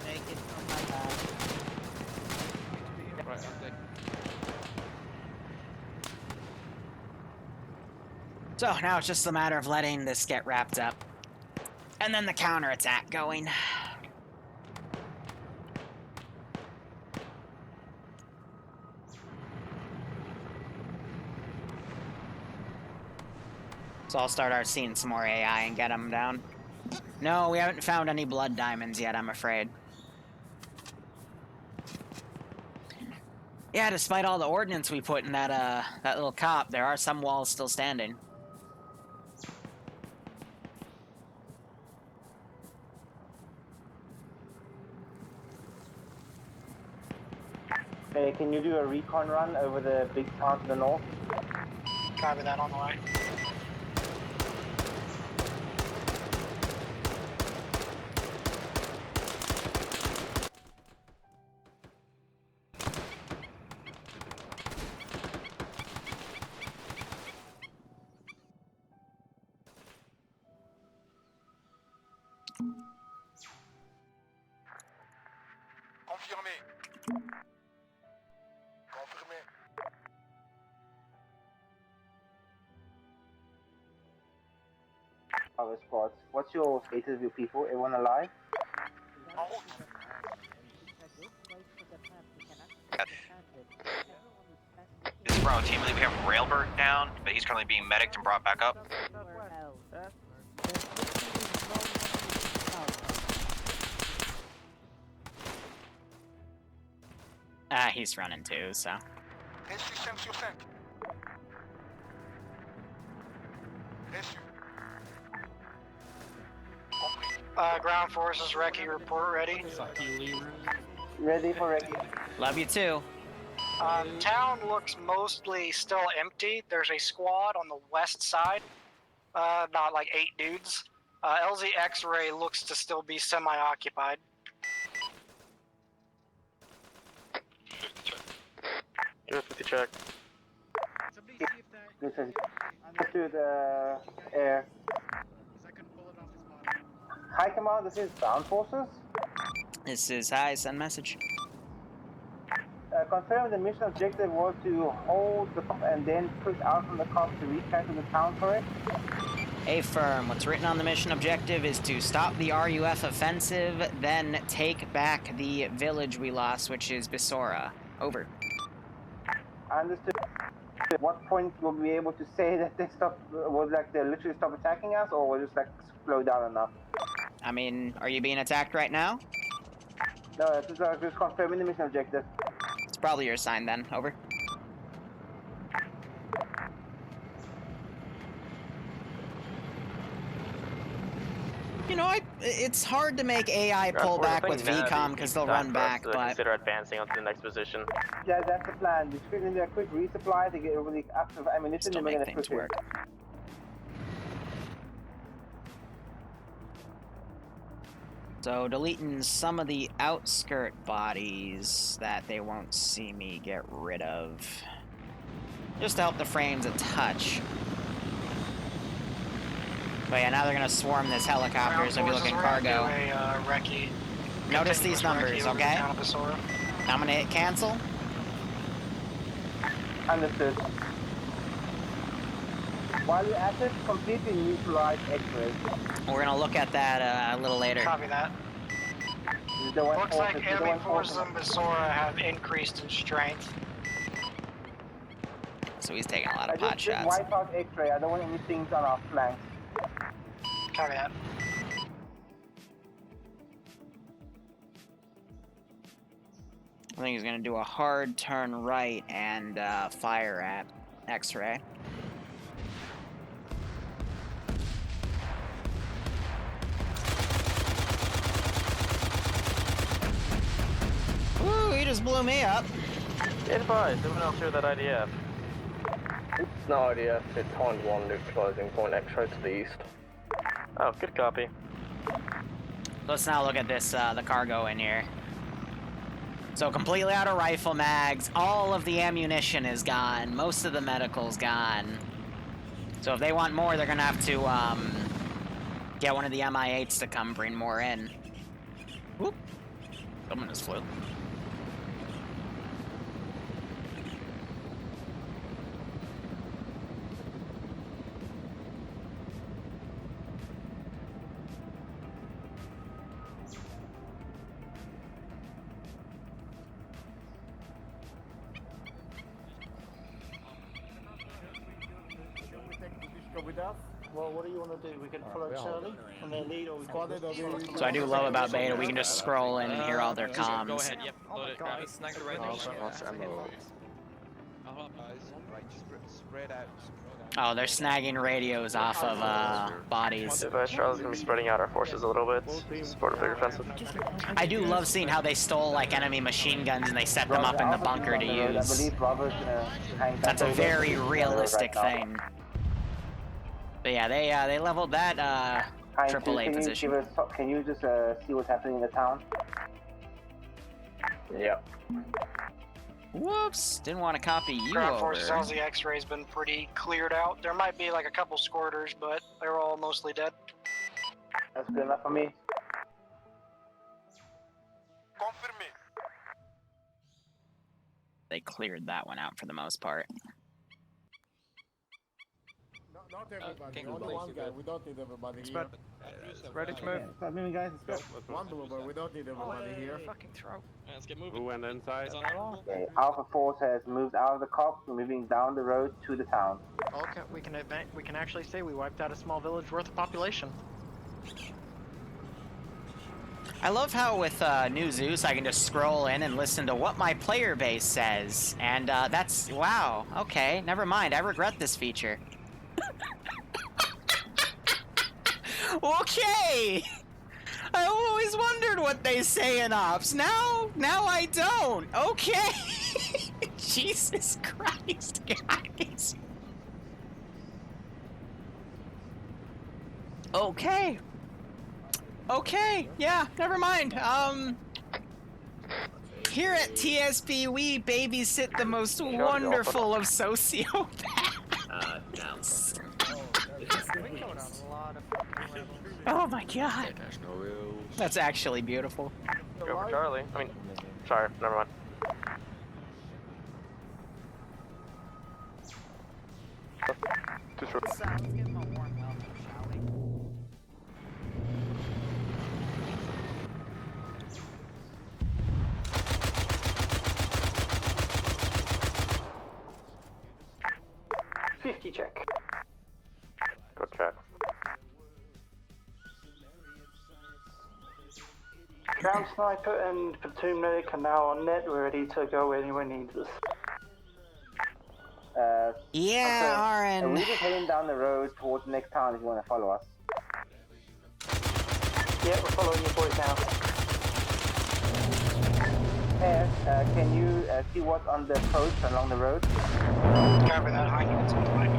S12: Take it from my back. Right, I'm dead.
S1: So now it's just a matter of letting this get wrapped up. And then the counterattack going. So I'll start seeing some more AI and get them down. No, we haven't found any blood diamonds yet, I'm afraid. Yeah, despite all the ordnance we put in that little cop, there are some walls still standing.
S3: Hey, can you do a recon run over the big town to the north?
S6: Copy that on the way.
S4: Confirmé. Confirmé.
S3: Our squads. What's your status of your people? Everyone alive?
S4: En route.
S9: This is Bravo team. I think we have Railbird down, but he's currently being medicked and brought back up.
S1: He's running too, so.
S4: Reçu 5 sur 5. Reçu. Compris.
S6: Ground forces, Recce, report ready.
S3: Ready for Ricky.
S1: Love you too.
S6: Town looks mostly still empty. There's a squad on the west side. Not like 8 dudes. LZ X-Ray looks to still be semi-occupied.
S5: Give a 50 check.
S3: This is to the air. High command, this is ground forces.
S1: This is hi, send message.
S3: Confirm the mission objective was to hold the cop and then push out from the cop to recapture the town, correct?
S1: Affirm. What's written on the mission objective is to stop the RUF offensive, then take back the village we lost, which is Bisora. Over.
S3: Understood. At what point will we be able to say that they stop, would like they literally stop attacking us, or will just like slow down enough?
S1: I mean, are you being attacked right now?
S3: No, this is just confirming the mission objective.
S1: It's probably your sign then. Over. You know, it's hard to make AI pull back with VCOM because they'll run back, but...
S5: Consider advancing onto the next position.
S3: Yeah, that's the plan. Just put in there a quick resupply to get everybody up to ammunition
S1: Still
S3: and we're
S1: make
S3: gonna
S1: things
S3: push
S1: work. So deleting some of the outskirt bodies that they won't see me get rid of. Just to help the frames a touch. But yeah, now they're gonna swarm this helicopter, so if you look in cargo. Notice these numbers, okay? I'm gonna hit cancel.
S3: Understood. While you're at it, completely neutralize X-rays.
S1: We're gonna look at that a little later.
S6: Copy that. Looks like enemy forces in Basora have increased in strength.
S1: So he's taking a lot of pot
S3: just
S1: shots.
S3: wipe out X-ray. I don't want any things on our flanks.
S6: Copy that.
S1: I think he's gonna do a hard turn right and fire at X-ray. Woo, he just blew me up.
S5: Get advised, everyone else hear that IDF?
S2: It's not IDF, it's Hind 1 neutralizing point X-ray to the east.
S5: Oh, good copy.
S1: Let's now look at this, the cargo in here. So completely out of rifle mags, all of the ammunition is gone, most of the medical's gone. So if they want more, they're gonna have to, get one of the MI8s to come bring more in. Whoop. Someone just flew.
S13: With us? Well, what do you want to do? We can follow Charlie on their lead, or we can...
S1: So I do love about beta, we can just scroll in and hear all their comms.
S11: Go ahead, yep. Load it, grab it, snag the right
S1: Oh, they're snagging radios off of bodies.
S5: Advise Charlie's gonna be spreading out our forces a little bit. Support a bigger offensive.
S1: I do love seeing how they stole like enemy machine guns and they set them up in the bunker to use. That's a very realistic thing. But yeah, they leveled that AAA position.
S3: Can you just see what's happening in the town?
S2: Yep.
S1: Whoops! Didn't want to copy you
S6: Ground forces, all
S1: over.
S6: the X-ray's been pretty cleared out. There might be like a couple squirters, but they're all mostly dead.
S3: That's good enough for me.
S4: Confirme.
S1: They cleared that one out for the most part.
S13: Not everybody, only one guy. We don't need everybody here.
S14: Ready to move?
S3: Stop moving, guys. Let's go.
S13: One blooper, we don't need everybody here.
S14: Fucking throw.
S12: Let's get moving.
S2: Who went inside?
S3: Okay, Alpha Force has moved out of the cops, moving down the road to the town.
S14: Okay, we can actually say we wiped out a small village worth of population.
S1: I love how with New Zeus I can just scroll in and listen to what my player base says, and that's wow. Okay, never mind. I regret this feature. Okay! I always wondered what they say in ops. Now I don't. Okay. Jesus Christ, guys. Okay. Okay, yeah, never mind. Here at TSP, we babysit the most wonderful of sociopaths. Oh my god. That's actually beautiful.
S5: Go for Charlie. I mean, sorry, never mind.
S2: Too short.
S5: Check. Go check.
S13: Ground Sniper and Platoon Medic are now on net. We're ready to go where anyone needs us.
S1: Yeah,
S3: And
S1: RN.
S3: we're just heading down the road towards the next town if you want to follow us.
S13: Yeah, we're following you boys now.
S3: Can you see what's on the approach along the road?
S6: Cover that high units on the way.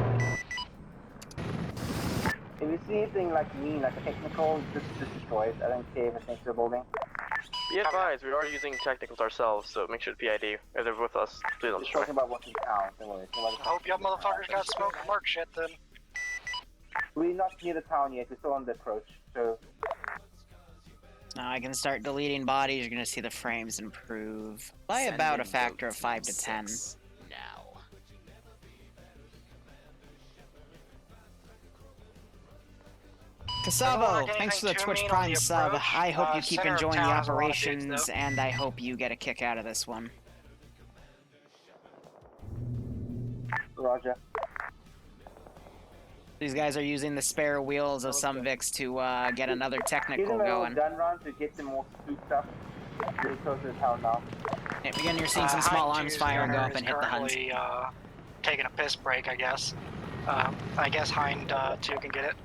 S3: If you see anything like me, like a technical, just destroy it. I don't care if it's next to a building.
S5: Be advised, we are using technicals ourselves, so make sure to PID. If they're with us, please don't
S3: Just
S5: destroy.
S3: talking about what's in town. Don't worry.
S6: I hope y'all motherfuckers got smoke and mark shit then.
S3: We're not near the town yet. We're still on the approach. So
S1: Now I can start deleting bodies. You're gonna see the frames improve by about a factor of 5 to 10.
S7: Now.
S1: Casavo, thanks for the Twitch Prime sub. I hope you keep enjoying the operations, and I hope you get a kick out of this one.
S3: Roger.
S1: These guys are using the spare wheels of some Vics to get another technical going.
S3: Gun run to get them more spooked up. Really close to the town now.
S1: Yep, again, you're seeing some small arms fire and go up and hit the hunt.
S6: Taking a piss break, I guess. I guess Hind 2 can get it.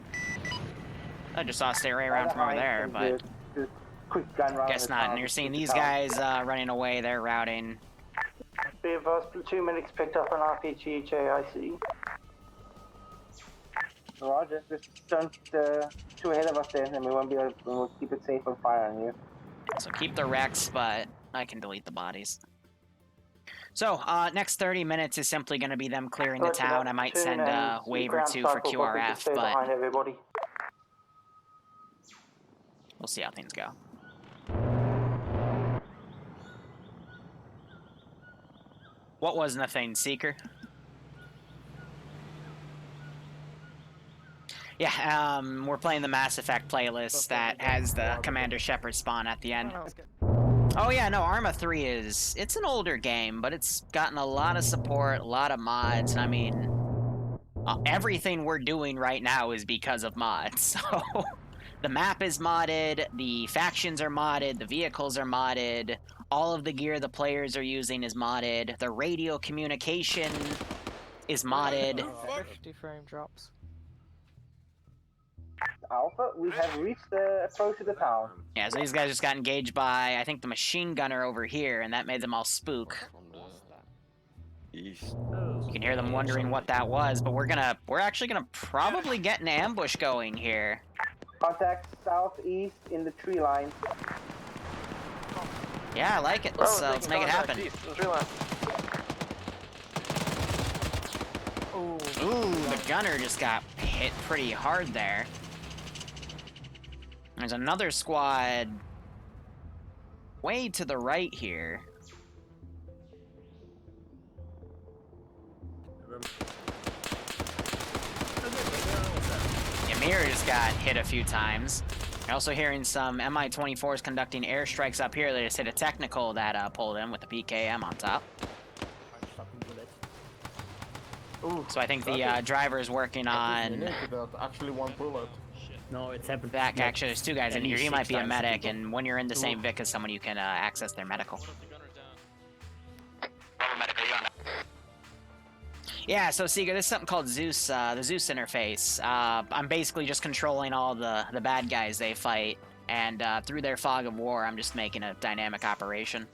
S1: I just saw it stay right around from over there, but guess not. And you're seeing these guys running away. They're routing.
S13: Be advised, platoon medics picked up an RPG JIC.
S3: Roger, just don't too ahead of us there, and we won't be able to, we'll keep it safe and fire on you.
S1: So keep the wrecks, but I can delete the bodies. So, next 30 minutes is simply going to be them clearing the town. I might send a wave or two for QRF, but we'll see how things go. What was nothing, Seeker? Yeah, we're playing the Mass Effect playlist that has the Commander Shepard spawn at the end. Oh yeah, no, Arma 3 it's an older game, but it's gotten a lot of support, a lot of mods, and I mean, everything we're doing right now is because of mods, so the map is modded, the factions are modded, the vehicles are modded, all of the gear the players are using is modded, the radio communication is modded.
S14: 50 frame drops.
S3: Alpha, we have reached the approach to the town.
S1: Yeah, so these guys just got engaged by, I think, the machine gunner over here, and that made them all spook. You can hear them wondering what that was, but we're actually gonna probably get an ambush going here.
S3: Contact southeast in the tree line.
S1: Yeah, I like it. Let's make it happen. Ooh, the gunner just got hit pretty hard there. There's another squad way to the right here. Ymir just got hit a few times. You're also hearing some Mi-24s conducting airstrikes up here. They just hit a technical that pulled in with the PKM on top. So I think the driver is working on...
S2: Actually, one bullet.
S15: No, it's happened.
S1: Back, actually, there's two guys in here. He might be a medic, and when you're in the same Vic as someone, you can access their medical. Yeah, so Seeger, there's something called Zeus, the Zeus interface. I'm basically just controlling all the bad guys they fight, and through their fog of war, I'm just making a dynamic operation.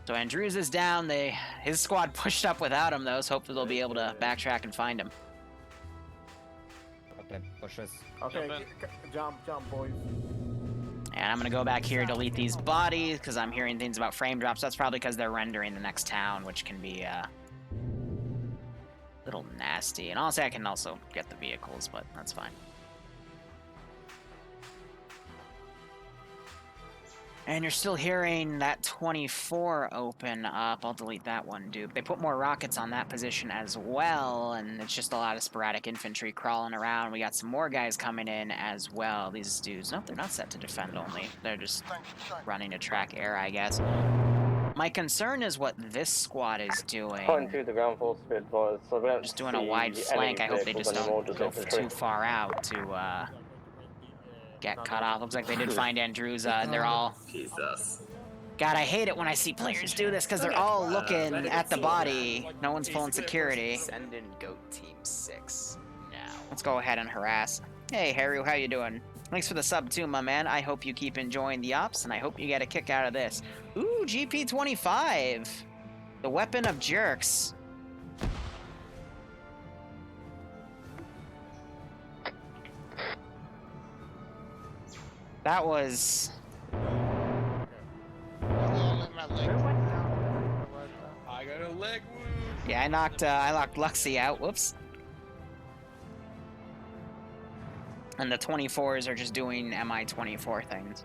S1: So Andrews is down. His squad pushed up without him, though, so hopefully they'll be able to backtrack and find him.
S2: Okay, jump, boys.
S1: And I'm gonna go back here, delete these bodies, because I'm hearing things about frame drops. That's probably because they're rendering the next town, which can be a little nasty. And honestly, I can also get the vehicles, but that's fine. And you're still hearing that 24 open up. I'll delete that one, dude. They put more rockets on that position as well, and it's just a lot of sporadic infantry crawling around. We got some more guys coming in as well. These dudes, no, they're not set to defend only. They're just running to track air, I guess. My concern is what this squad is doing.
S5: To the ground full speed, boys. So
S1: just doing a wide flank. I hope they just don't go too far out to get cut off. Looks like they did find Andruza, and they're all...
S15: Jesus.
S1: God, I hate it when I see players do this, because they're all looking at the body. No one's pulling security.
S7: Send in Goat Team 6 now.
S1: Let's go ahead and harass. Hey, Haru, how you doing? Thanks for the sub too, my man. I hope you keep enjoying the ops, and I hope you get a kick out of this. Ooh, GP25. The weapon of jerks. That was...
S12: I got a leg wound.
S1: Yeah, I knocked Luxie out. Whoops. And the 24s are just doing MI-24 things.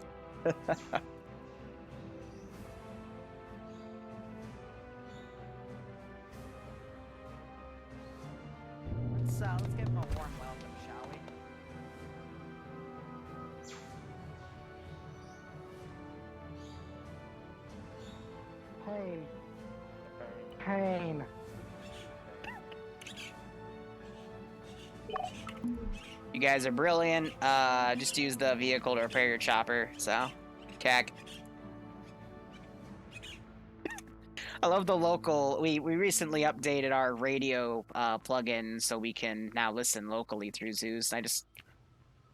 S14: Let's give him a warm welcome, shall we?
S13: Pain.
S1: You guys are brilliant. Just use the vehicle to repair your chopper, so... Cack. I love the local... We recently updated our radio plugin so we can now listen locally through Zeus.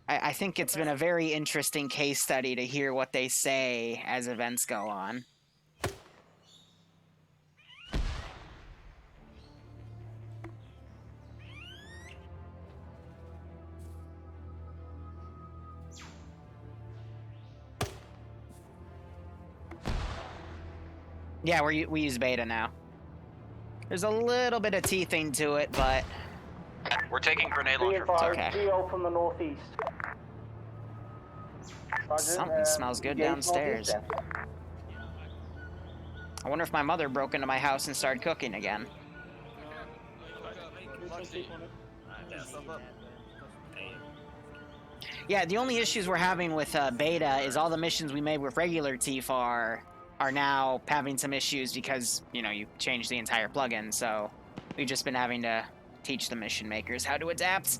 S1: I think it's been a very interesting case study to hear what they say as events go on. Yeah, we use beta now. There's a little bit of teething to it, but...
S9: We're taking grenade launcher.
S13: It's
S1: okay.
S13: Geo from the northeast.
S1: Something smells good downstairs. I wonder if my mother broke into my house and started cooking again. Yeah, the only issues we're having with beta is all the missions we made with regular TFAR are now having some issues because, you know, you changed the entire plugin, so we've just been having to teach the mission makers how to adapt.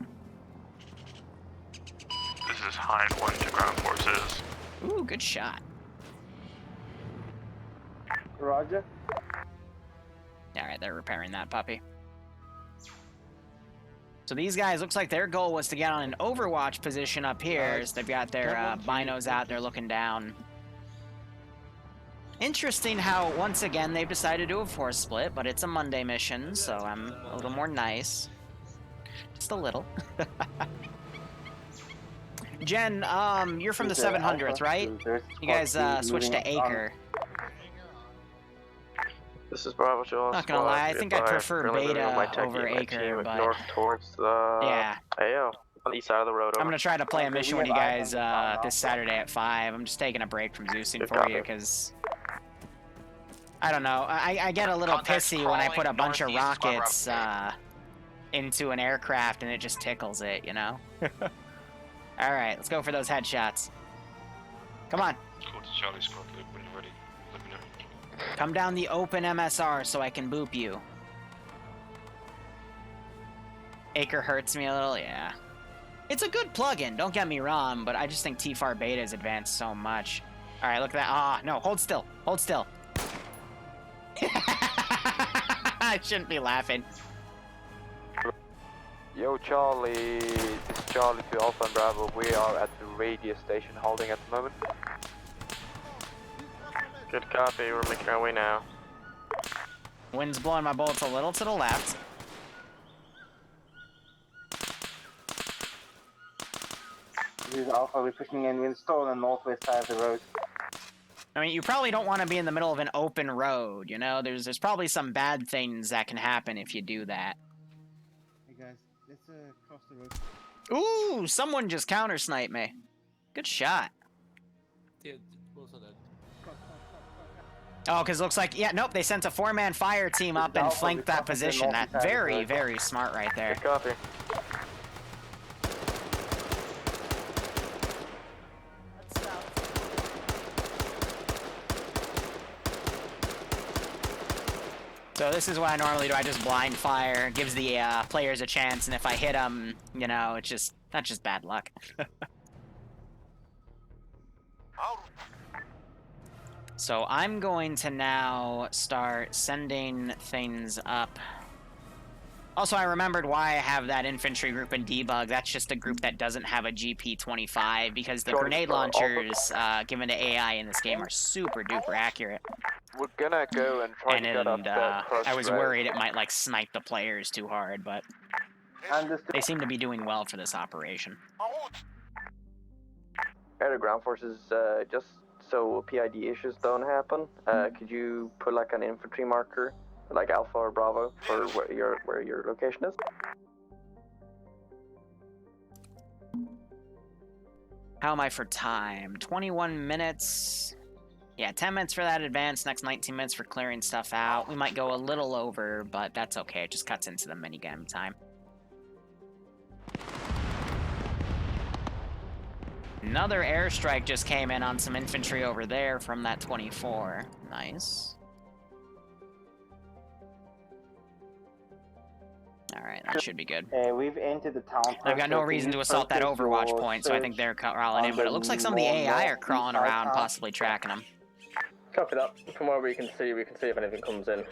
S2: This is Hind 1 to ground forces.
S1: Ooh, good shot.
S3: Roger.
S1: Alright, they're repairing that puppy. So these guys, looks like their goal was to get on an overwatch position up here. So they've got their binos out, they're looking down. Interesting how, once again, they've decided to do a force split, but it's a Monday mission, so I'm a little more nice. Just a little. Jen, you're from the 700th, right? You guys switched to Acre.
S2: This is Bravo Joe.
S1: Not gonna lie, I think I prefer beta over Acre, but...
S2: North towards the...
S1: Yeah.
S2: AO. On the east side of the road.
S1: I'm gonna try to play a mission with you guys this Saturday at 5. I'm just taking a break from Zeusing for you, because... I don't know, I get a little pissy when I put a bunch of rockets into an aircraft and it just tickles it, you know? Alright, let's go for those headshots. Come on.
S2: Go to Charlie Squad, when you're ready. Let me know.
S1: Come down the open MSR so I can boop you. Acre hurts me a little, yeah. It's a good plugin, don't get me wrong, but I just think TFAR beta has advanced so much. Alright, look at that. Ah, no, hold still. Hold still. I shouldn't be laughing.
S2: Yo, Charlie. This is Charlie to Alpha and Bravo. We are at the radio station holding at the moment. Good copy. We're making our way now.
S1: Wind's blowing my bullets a little to the left.
S3: This is Alpha. We're pushing in. We're still on the northwest side of the road.
S1: I mean, you probably don't want to be in the middle of an open road, you know? There's probably some bad things that can happen if you do that.
S3: Hey guys, let's cross the road.
S1: Ooh, someone just counter-sniped me. Good shot.
S12: Yeah, also that.
S1: Oh, because it looks like, yeah, nope, they sent a 4-man fire team up and flanked that position. That's very, very smart right there.
S2: Good copy.
S1: So this is what I normally do. I just blind fire, gives the players a chance, and if I hit them, you know, that's just bad luck. So I'm going to now start sending things up. Also, I remembered why I have that infantry group in debug. That's just a group that doesn't have a GP25, because the grenade launchers given to AI in this game are super duper accurate.
S2: We're gonna go and try to get up that cross
S1: I was
S2: road.
S1: worried it might like snipe the players too hard, but they seem to be doing well for this operation.
S5: air to ground forces, just so PID issues don't happen, could you put like an infantry marker, like Alpha or Bravo, for where your location is?
S1: How am I for time? 21 minutes. Yeah, 10 minutes for that advance, next 19 minutes for clearing stuff out. We might go a little over, but that's okay. It just cuts into the minigame time. Another airstrike just came in on some infantry over there from that 24. Nice. Alright, that should be good.
S3: We've entered the town.
S1: I've got no reason to assault that Overwatch point, so I think they're crawling in, but it looks like some of the AI are crawling around, possibly tracking them.
S5: Copy that. From where we can see if anything comes in.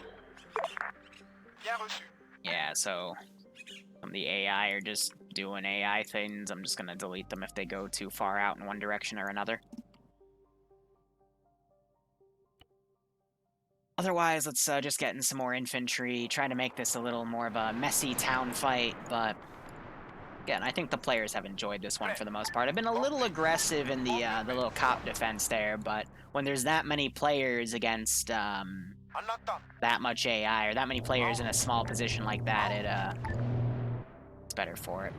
S1: Yeah, so some of the AI are just doing AI things. I'm just gonna delete them if they go too far out in one direction or another. Otherwise, let's just get in some more infantry, try to make this a little more of a messy town fight, but again, I think the players have enjoyed this one for the most part. I've been a little aggressive in the little cop defense there, but when there's that many players against that much AI, or that many players in a small position like that, it's better for it.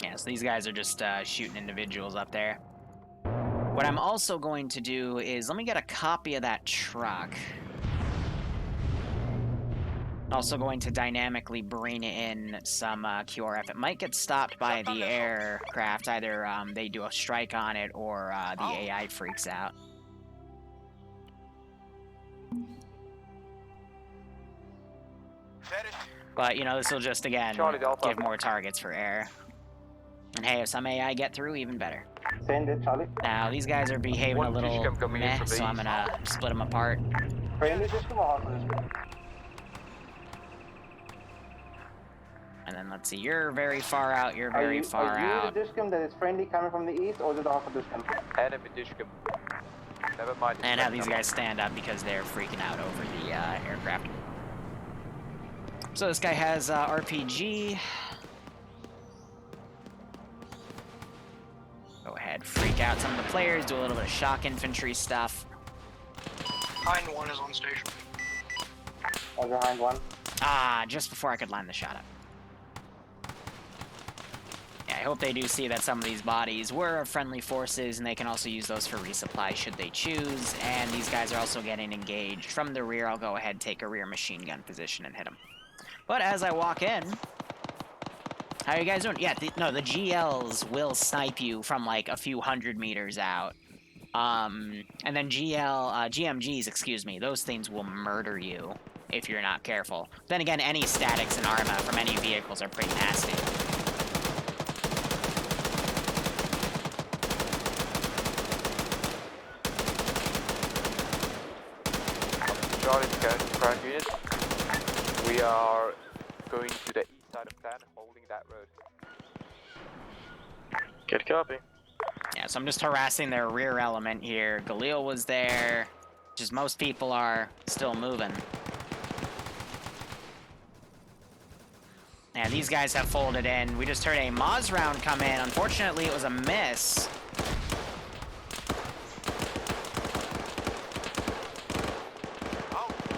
S1: Yeah, so these guys are just shooting individuals up there. What I'm also going to do is, let me get a copy of that truck. Also going to dynamically bring in some QRF. It might get stopped by the aircraft. Either they do a strike on it or the AI freaks out. But, you know, this will just, again, give more targets for air. And hey, if some AI get through, even better.
S3: Send it, Charlie.
S1: Now, these guys are behaving a little meh, so I'm gonna split them apart. And then let's see, you're very far out, you're very far out.
S3: Are you the Dishcom that is friendly coming from the east, or is it the Alpha Dishcom?
S2: Enemy Dishcom. Never mind.
S1: And have these guys stand up because they're freaking out over the aircraft. So this guy has RPG. Go ahead, freak out some of the players, do a little bit of shock infantry stuff.
S6: Hind 1 is on station.
S3: Behind 1.
S1: Ah, just before I could line the shot up. Yeah, I hope they do see that some of these bodies were friendly forces, and they can also use those for resupply should they choose. And these guys are also getting engaged from the rear. I'll go ahead, take a rear machine gun position and hit them. But as I walk in, how are you guys doing? Yeah, the GLs will snipe you from like a few hundred meters out. And then GMGs, excuse me, those things will murder you if you're not careful. Then again, any statics in Arma from any vehicles are pretty nasty.
S2: Charlie, ground unit. We are going to the east side of town, holding that road.
S5: Good copy.
S1: Yeah, so I'm just harassing their rear element here. Galil was there. Just most people are still moving. Yeah, these guys have folded in. We just heard a Moz round come in. Unfortunately, it was a miss.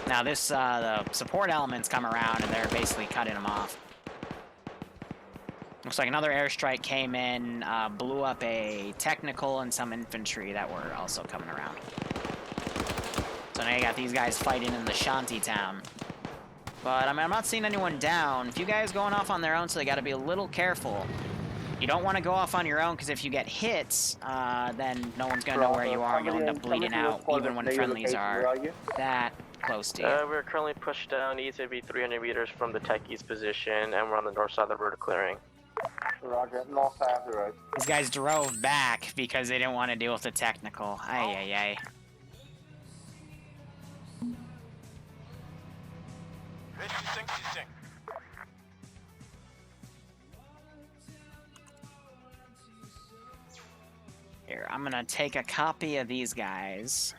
S1: Now this, the support elements come around and they're basically cutting them off. Looks like another airstrike came in, blew up a technical and some infantry that were also coming around. So now you got these guys fighting in the shanty town. But I mean, I'm not seeing anyone down. A few guys going off on their own, so they gotta be a little careful. You don't want to go off on your own, because if you get hits, then no one's gonna know where you are, and you'll end up bleeding out, even when friendlies are that close to you.
S5: We're currently pushed down east, it'd be 300 meters from the techies position, and we're on the north side of the road clearing.
S3: Roger, north side of the road.
S1: These guys drove back because they didn't want to deal with the technical. Ay, ay, ay. Here, I'm gonna take a copy of these guys.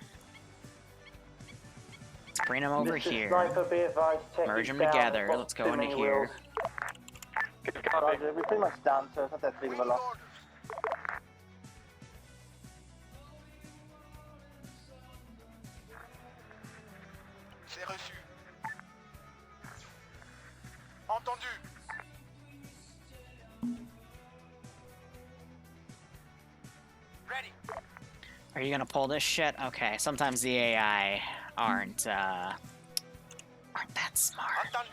S1: Let's bring them over here. Merge them together. Let's go into here.
S3: Roger, we're pretty much done, so it's not that big of a loss.
S4: Ready.
S1: Are you gonna pull this shit? Okay, sometimes the AI aren't that smart.
S4: Entendu.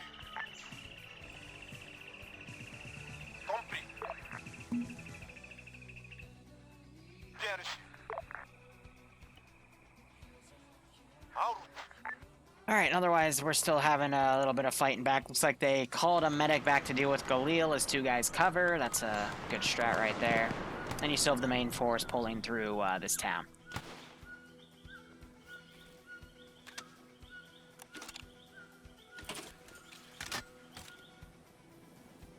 S4: Compris. Bien reçu. En route.
S1: Alright, otherwise we're still having a little bit of fighting back. Looks like they called a medic back to deal with Galil as two guys cover. That's a good strat right there. And you still have the main force pulling through this town.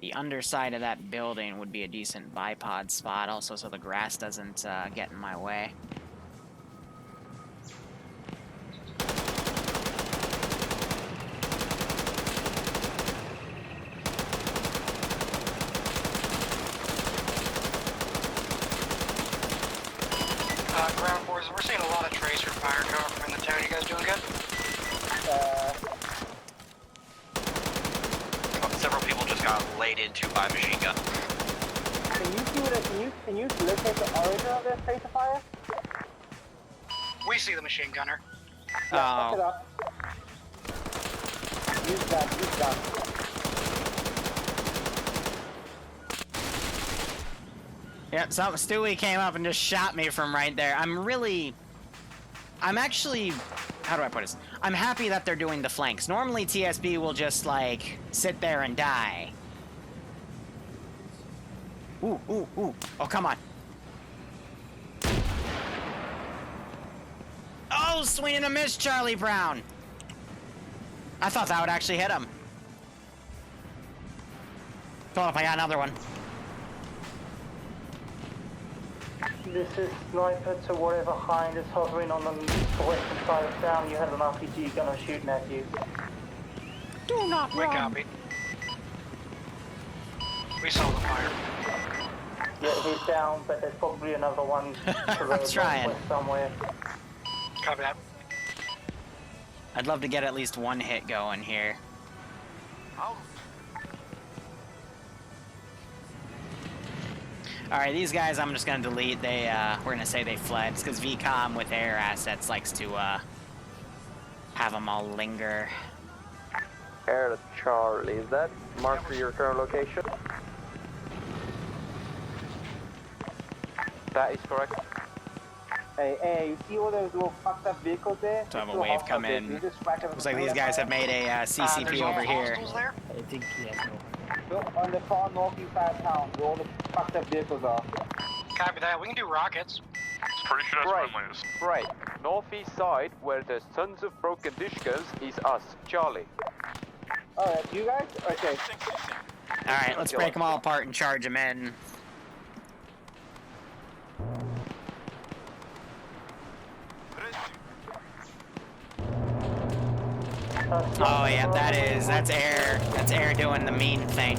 S1: The underside of that building would be a decent bipod spot also, so the grass doesn't get in my way.
S6: Ground forces, we're seeing a lot of tracer fire coming from in the town. You guys doing good?
S9: Several people just got laid into by machine gun.
S3: Can you see what can you locate the origin of this tracer fire?
S6: We see the machine gunner.
S3: Yeah, pick it up. Use that.
S1: Yep, so Stewie came up and just shot me from right there. I'm actually, how do I put this? I'm happy that they're doing the flanks. Normally TSB will just, like, sit there and die. Ooh. Oh, come on. Oh, swing and a miss, Charlie Brown. I thought that would actually hit him. Hold up, I got another one.
S13: This is sniper to whatever hind is hovering on the western side of town. You have an RPG gunner shooting at you.
S1: Do not
S6: run. We copy. We saw the fire.
S13: Yeah, he's down, but there's probably another one to the northwest somewhere.
S6: Copy that.
S1: I'd love to get at least one hit going here. Alright, these guys I'm just gonna delete. We're gonna say they fled. It's because VCOM with air assets likes to, have them all linger.
S5: Air to Charlie, is that marked for your current location?
S2: That is correct.
S3: Hey, you see all those little fucked up vehicles there?
S1: So have a wave come in. Looks like these guys have made a CCP over here.
S3: There? I think, yeah, no. On the far northeast side of town, where all the fucked up vehicles are.
S6: Copy that. We can do rockets.
S2: Pretty sure that's right. Northeast side, where the Sons of Broken Dishkas, is us, Charlie.
S3: Alright, you guys? Okay.
S1: Alright, let's break them all apart and charge them in. Oh yeah, that's air. That's air doing the mean thing.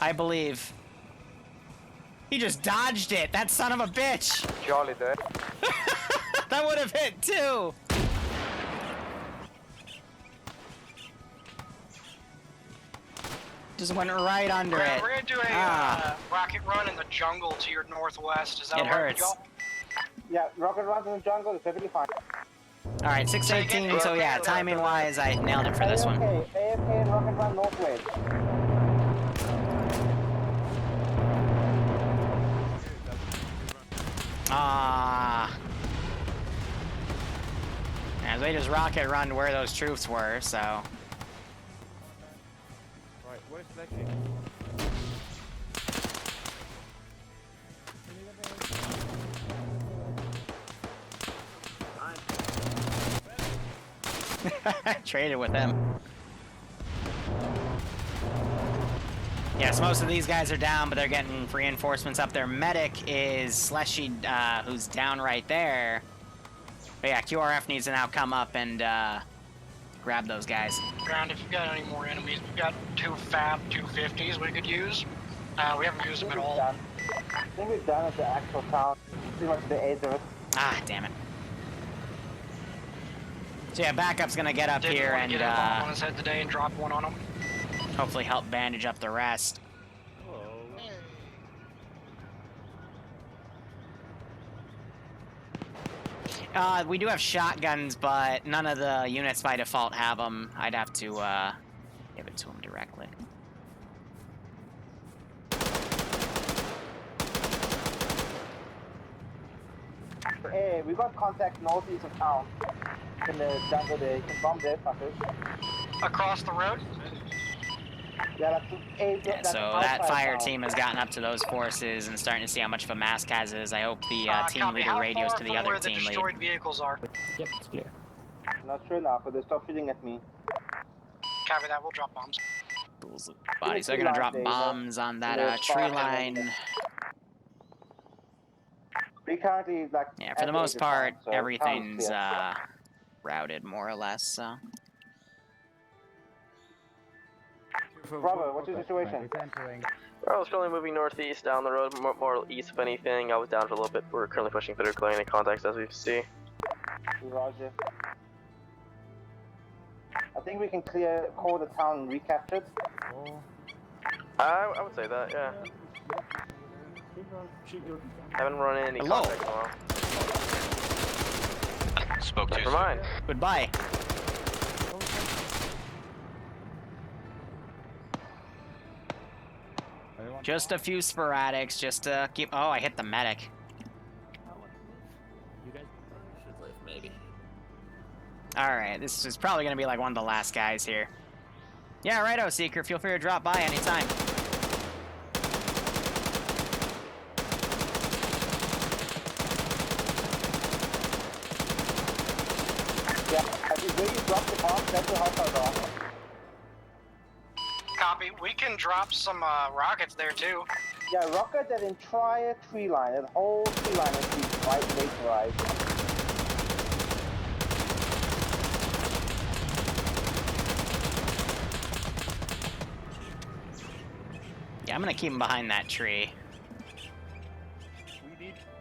S1: I believe. He just dodged it, that son of a bitch!
S2: Charlie there.
S1: That would have hit too! Just went right under it.
S6: We're gonna do a rocket run in the jungle to your northwest. Is that
S1: It hurts.
S6: y'all?
S3: Yeah, rocket runs in the jungle is perfectly fine.
S1: Alright, 6:18, so yeah, timing-wise, I nailed it for this one.
S3: AFK and rocket run northwest.
S1: As they just rocket run where those troops were, so.
S2: Right, where's Lexi?
S1: Traded with him. Yes, most of these guys are down, but they're getting reinforcements up. Their medic is Sleshy, who's down right there. But yeah, QRF needs to now come up and grab those guys.
S6: Ground, if you've got any more enemies, we've got 2 FAB 250s we could use. We haven't used them at all.
S3: I think we're done at the actual town. Pretty much the edge of it.
S1: Ah, damn it. So yeah, backup's gonna get up here and
S6: get a bomb on his head today and drop one on him.
S1: hopefully help bandage up the rest. We do have shotguns, but none of the units by default have them. I'd have to give it to them directly.
S3: Hey, we got contact northeast of town. In the jungle there. You can bomb there, fuckers.
S6: Across the road?
S3: Yeah, that's
S1: so that fire team has gotten up to those forces and starting to see how much of a mask Kaz is. I hope the team leader radios to the other team lead.
S6: Destroyed vehicles are.
S15: Yep, it's clear.
S3: Not sure now, but they stopped shooting at me.
S6: Copy that, we'll drop bombs.
S1: Bodies. They're gonna drop bombs on that tree line.
S3: We currently, like,
S1: yeah, for the most part, everything's routed more or less. So.
S3: Bravo, what's your situation?
S5: I was currently moving northeast down the road, more east if anything. I was down for a little bit. We're currently pushing through, clearing any contacts as we see.
S3: Roger. I think we can call the town and recapture it.
S5: I would say that, yeah. Haven't run into any contacts in a while.
S9: Spoke too
S5: Never
S9: soon.
S5: mind.
S1: Goodbye. Just a few sporadics, just to keep. Oh, I hit the medic.
S15: You guys should live, maybe.
S1: Alright, this is probably gonna be like one of the last guys here. Yeah, righto, Seeker. Feel free to drop by anytime.
S3: Yeah, I think where you drop the bomb, that's the help us off.
S6: Copy. We can drop some rockets there too.
S3: Yeah, rocket that entire tree line, that whole tree line is vaporized.
S1: Yeah, I'm gonna keep them behind that tree.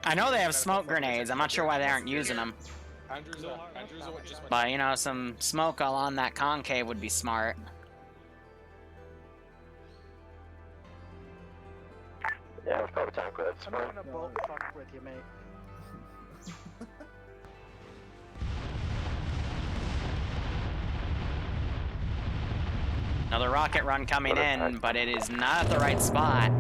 S1: I know they have smoke grenades. I'm not sure why they aren't using them. But, you know, some smoke all on that concave would be smart.
S5: Yeah, it's probably time for that.
S14: I'm not gonna bolt fuck with you, mate.
S1: Another rocket run coming in, but it is not at the right spot.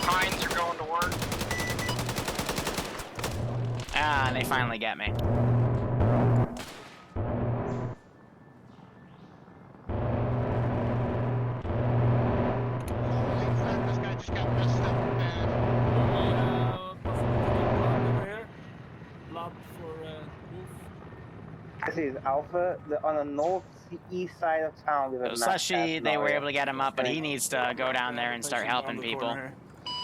S6: Pines are going to work.
S1: Ah, and they finally get me.
S16: This guy just got messed up bad.
S3: This is Alpha, on the northeast side of town.
S1: So Sashi, they were able to get him up, but he needs to go down there and start helping people.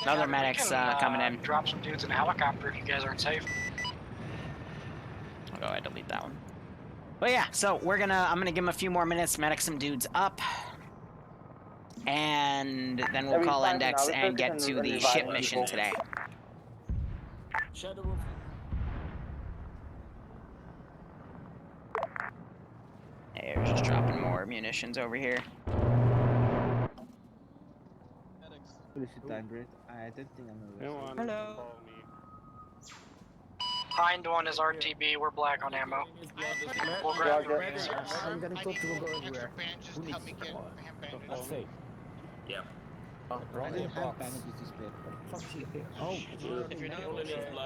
S1: Another medic's coming in.
S6: Drop some dudes in a helicopter if you guys aren't safe.
S1: I'll go ahead and delete that one. But yeah, so I'm gonna give him a few more minutes to medic some dudes up. And then we'll call Index and get to the ship mission today. Hey, we're just dropping more munitions over here.
S14: Hello.
S6: Hind one is RTB, we're black on ammo. We'll grab your
S15: I'm gonna talk to go everywhere. Who needs support?
S8: Yeah.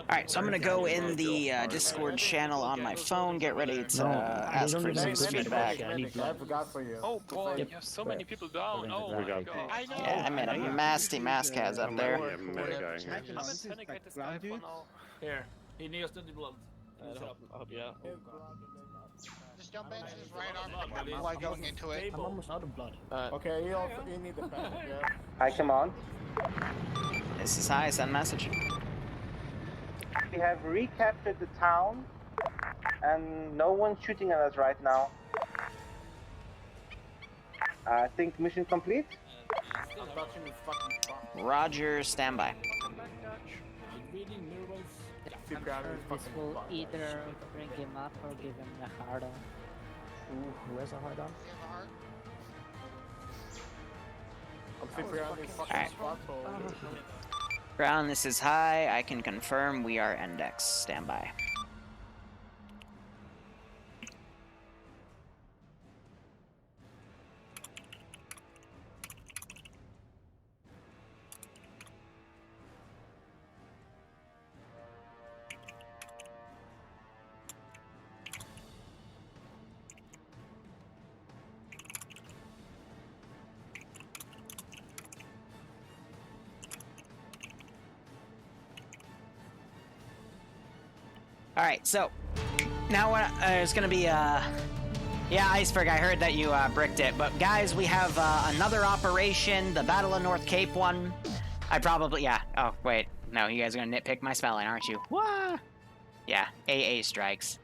S1: Alright, so I'm gonna go in the Discord channel on my phone, get ready to ask for some feedback.
S8: I forgot for you.
S12: Oh boy, you have so many people down. Oh my god. I know.
S1: Yeah, I made a nasty mask has up there.
S12: I'm in panic at this guy for now.
S8: Here, he needs to blood.
S12: Yeah.
S16: Just jump in, just right on while going into it.
S15: I'm almost out of blood.
S8: Okay, you need the panic, yeah.
S3: Hi, come on.
S1: This is high, send message.
S3: We have recaptured the town, and no one's shooting at us right now. I think mission complete.
S8: I'm touching his fucking truck.
S1: Roger, standby.
S8: Reading mirrors.
S14: I'm sure this will either bring him up or give him a hard on.
S15: Ooh, who has a hard on?
S8: I'm figuring out this fucking spot hole.
S1: Ground, this is high. I can confirm we are index. Standby. Alright, so now what it's gonna be yeah, Iceberg, I heard that you bricked it, but guys, we have another operation, the Battle of North Cape one. I probably, yeah, oh wait, no, you guys are gonna nitpick my spelling, aren't you? What? Yeah, AA strikes.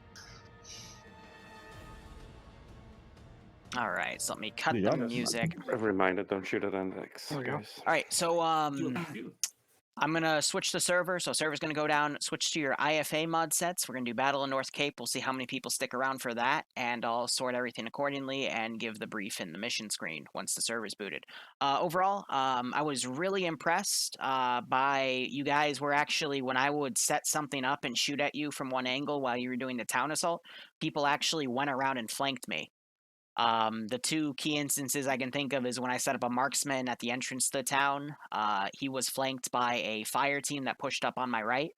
S1: Alright, so let me cut the music.
S17: A reminder, don't shoot at index, guys.
S1: Alright, so I'm gonna switch the server, so server's gonna go down, switch to your IFA mod sets. We're gonna do Battle of North Cape. We'll see how many people stick around for that, and I'll sort everything accordingly and give the brief in the mission screen once the server's booted. Overall, I was really impressed by you guys. Were actually, when I would set something up and shoot at you from one angle while you were doing the town assault, people actually went around and flanked me. The two key instances I can think of is when I set up a marksman at the entrance to the town. He was flanked by a fire team that pushed up on my right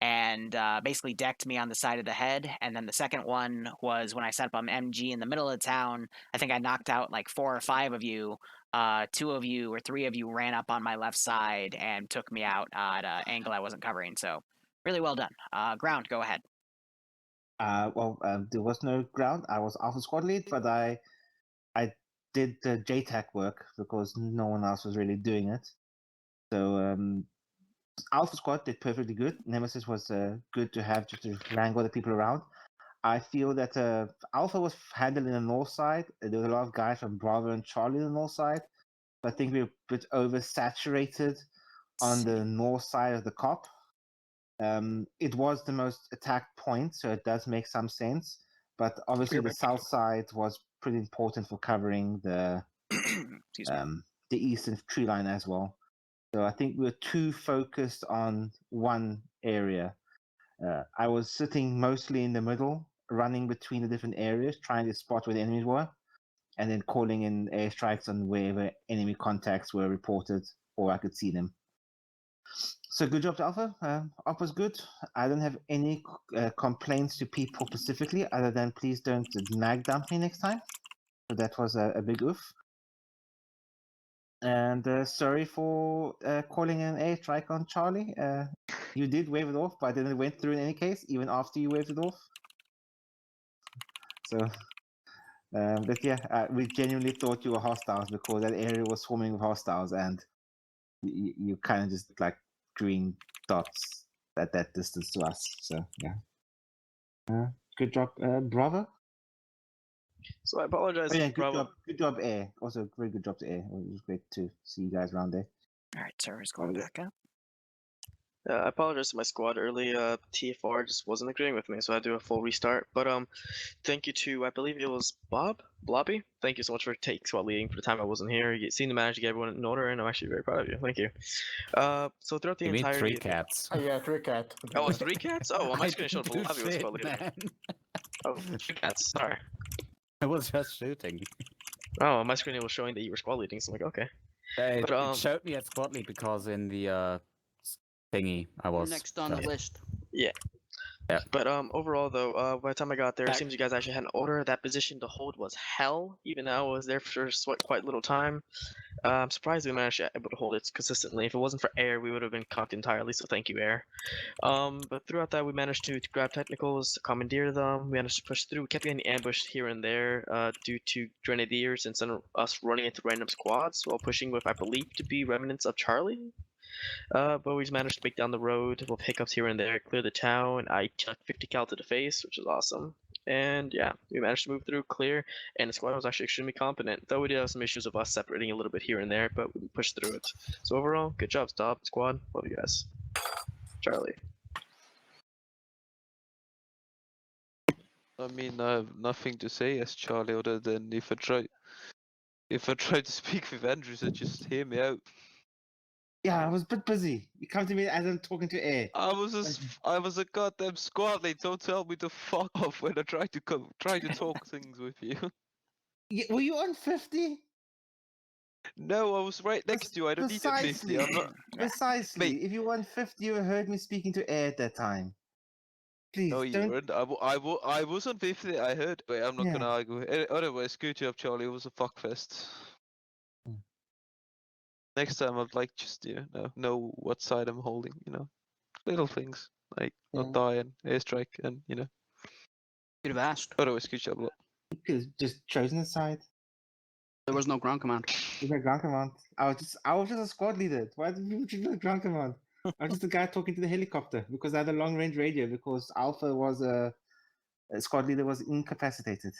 S1: and basically decked me on the side of the head. And then the second one was when I set up an MG in the middle of the town. I think I knocked out like 4 or 5 of you. 2 of you or 3 of you ran up on my left side and took me out at an angle I wasn't covering. So really well done. Ground, go ahead.
S3: There was no ground. I was Alpha Squad lead, but I did the JTAC work because no one else was really doing it. So Alpha Squad did perfectly good. Nemesis was good to have just to wrangle the people around. I feel that Alpha was handling the north side. There was a lot of guys from Bravo and Charlie on the north side. I think we were a bit oversaturated on the north side of the COP. It was the most attacked point, so it does make some sense. But obviously, the south side was pretty important for covering the eastern tree line as well. So I think we were too focused on one area. I was sitting mostly in the middle, running between the different areas, trying to spot where the enemies were, and then calling in airstrikes on wherever enemy contacts were reported or I could see them. So good job to Alpha. Op was good. I don't have any complaints to people specifically, other than please don't mag dump me next time. So that was a big oof. And sorry for calling an airstrike on Charlie. You did wave it off, but then it went through in any case, even after you waved it off. So, but yeah, we genuinely thought you were hostiles because that area was swarming with hostiles, and you kind of just like green dots at that distance to us. So yeah, good job, Bravo.
S12: So I apologize.
S3: Oh, yeah, good job, Air. Also, very good job to Air. It was great to see you guys around there.
S1: All right, server's going back up.
S12: I apologize to my squad early. TFR just wasn't agreeing with me, so I had to do a full restart. But thank you to, I believe it was Blobby. Thank you so much for squad leading for the time I wasn't here. You seemed to manage to get everyone in order, and I'm actually very proud of you. Thank you. So throughout the entire
S15: 3 cats.
S8: Oh, yeah, 3 cats.
S12: Oh, it's 3 cats? Oh, well, my screen showed Blobby was squad leader. Oh, 3 cats. Sorry.
S15: I was just shooting.
S12: Oh, my screen was showing that you were squad leading, so I'm like, okay.
S15: It showed me at squad lead because in the thingy I was
S18: next on the list.
S12: Yeah.
S15: Yeah.
S12: But overall though, by the time I got there, it seems you guys actually had an order. That position to hold was hell, even though I was there for quite little time. I'm surprised we managed to be able to hold it consistently. If it wasn't for Air, we would have been conked entirely, so thank you, Air. But throughout that, we managed to grab technicals, commandeer them, we managed to push through. We kept getting ambushed here and there due to grenadiers and some of us running into random squads while pushing with, I believe, to be remnants of Charlie. But we managed to make down the road, little hiccups here and there, clear the town. I took 50 cal to the face, which is awesome. And yeah, we managed to move through, clear, and the squad was actually extremely competent. Though we did have some issues of us separating a little bit here and there, but we pushed through it. So overall, good job, Stop squad. Love you guys. Charlie.
S18: I mean, I have nothing to say as Charlie other than if I try to speak with Andrew, so just hear me out.
S3: Yeah, I was a bit busy. You come to me as I'm talking to air.
S18: I was a goddamn squad lead. Don't tell me to fuck off when I try to talk things with you.
S3: Were you on 50?
S18: No, I was right next to you. I don't need a 50. I'm not.
S3: Precisely. If you were on 50, you heard me speaking to air at that time. Please
S18: No, you
S3: don't.
S18: weren't. I was on 50. I heard. But I'm not gonna argue. Otherwise, good job, Charlie. It was a fuckfest. Next time, I'd like just know what side I'm holding. Little things like not dying, airstrike, and
S19: You'd have asked.
S18: Otherwise, good job.
S3: You could have just chosen a side.
S19: There was no ground command.
S3: There's no ground command. I was just a squad leader. Why did people choose the ground command? I was just the guy talking to the helicopter because I had a long range radio because Alpha was a squad leader was incapacitated.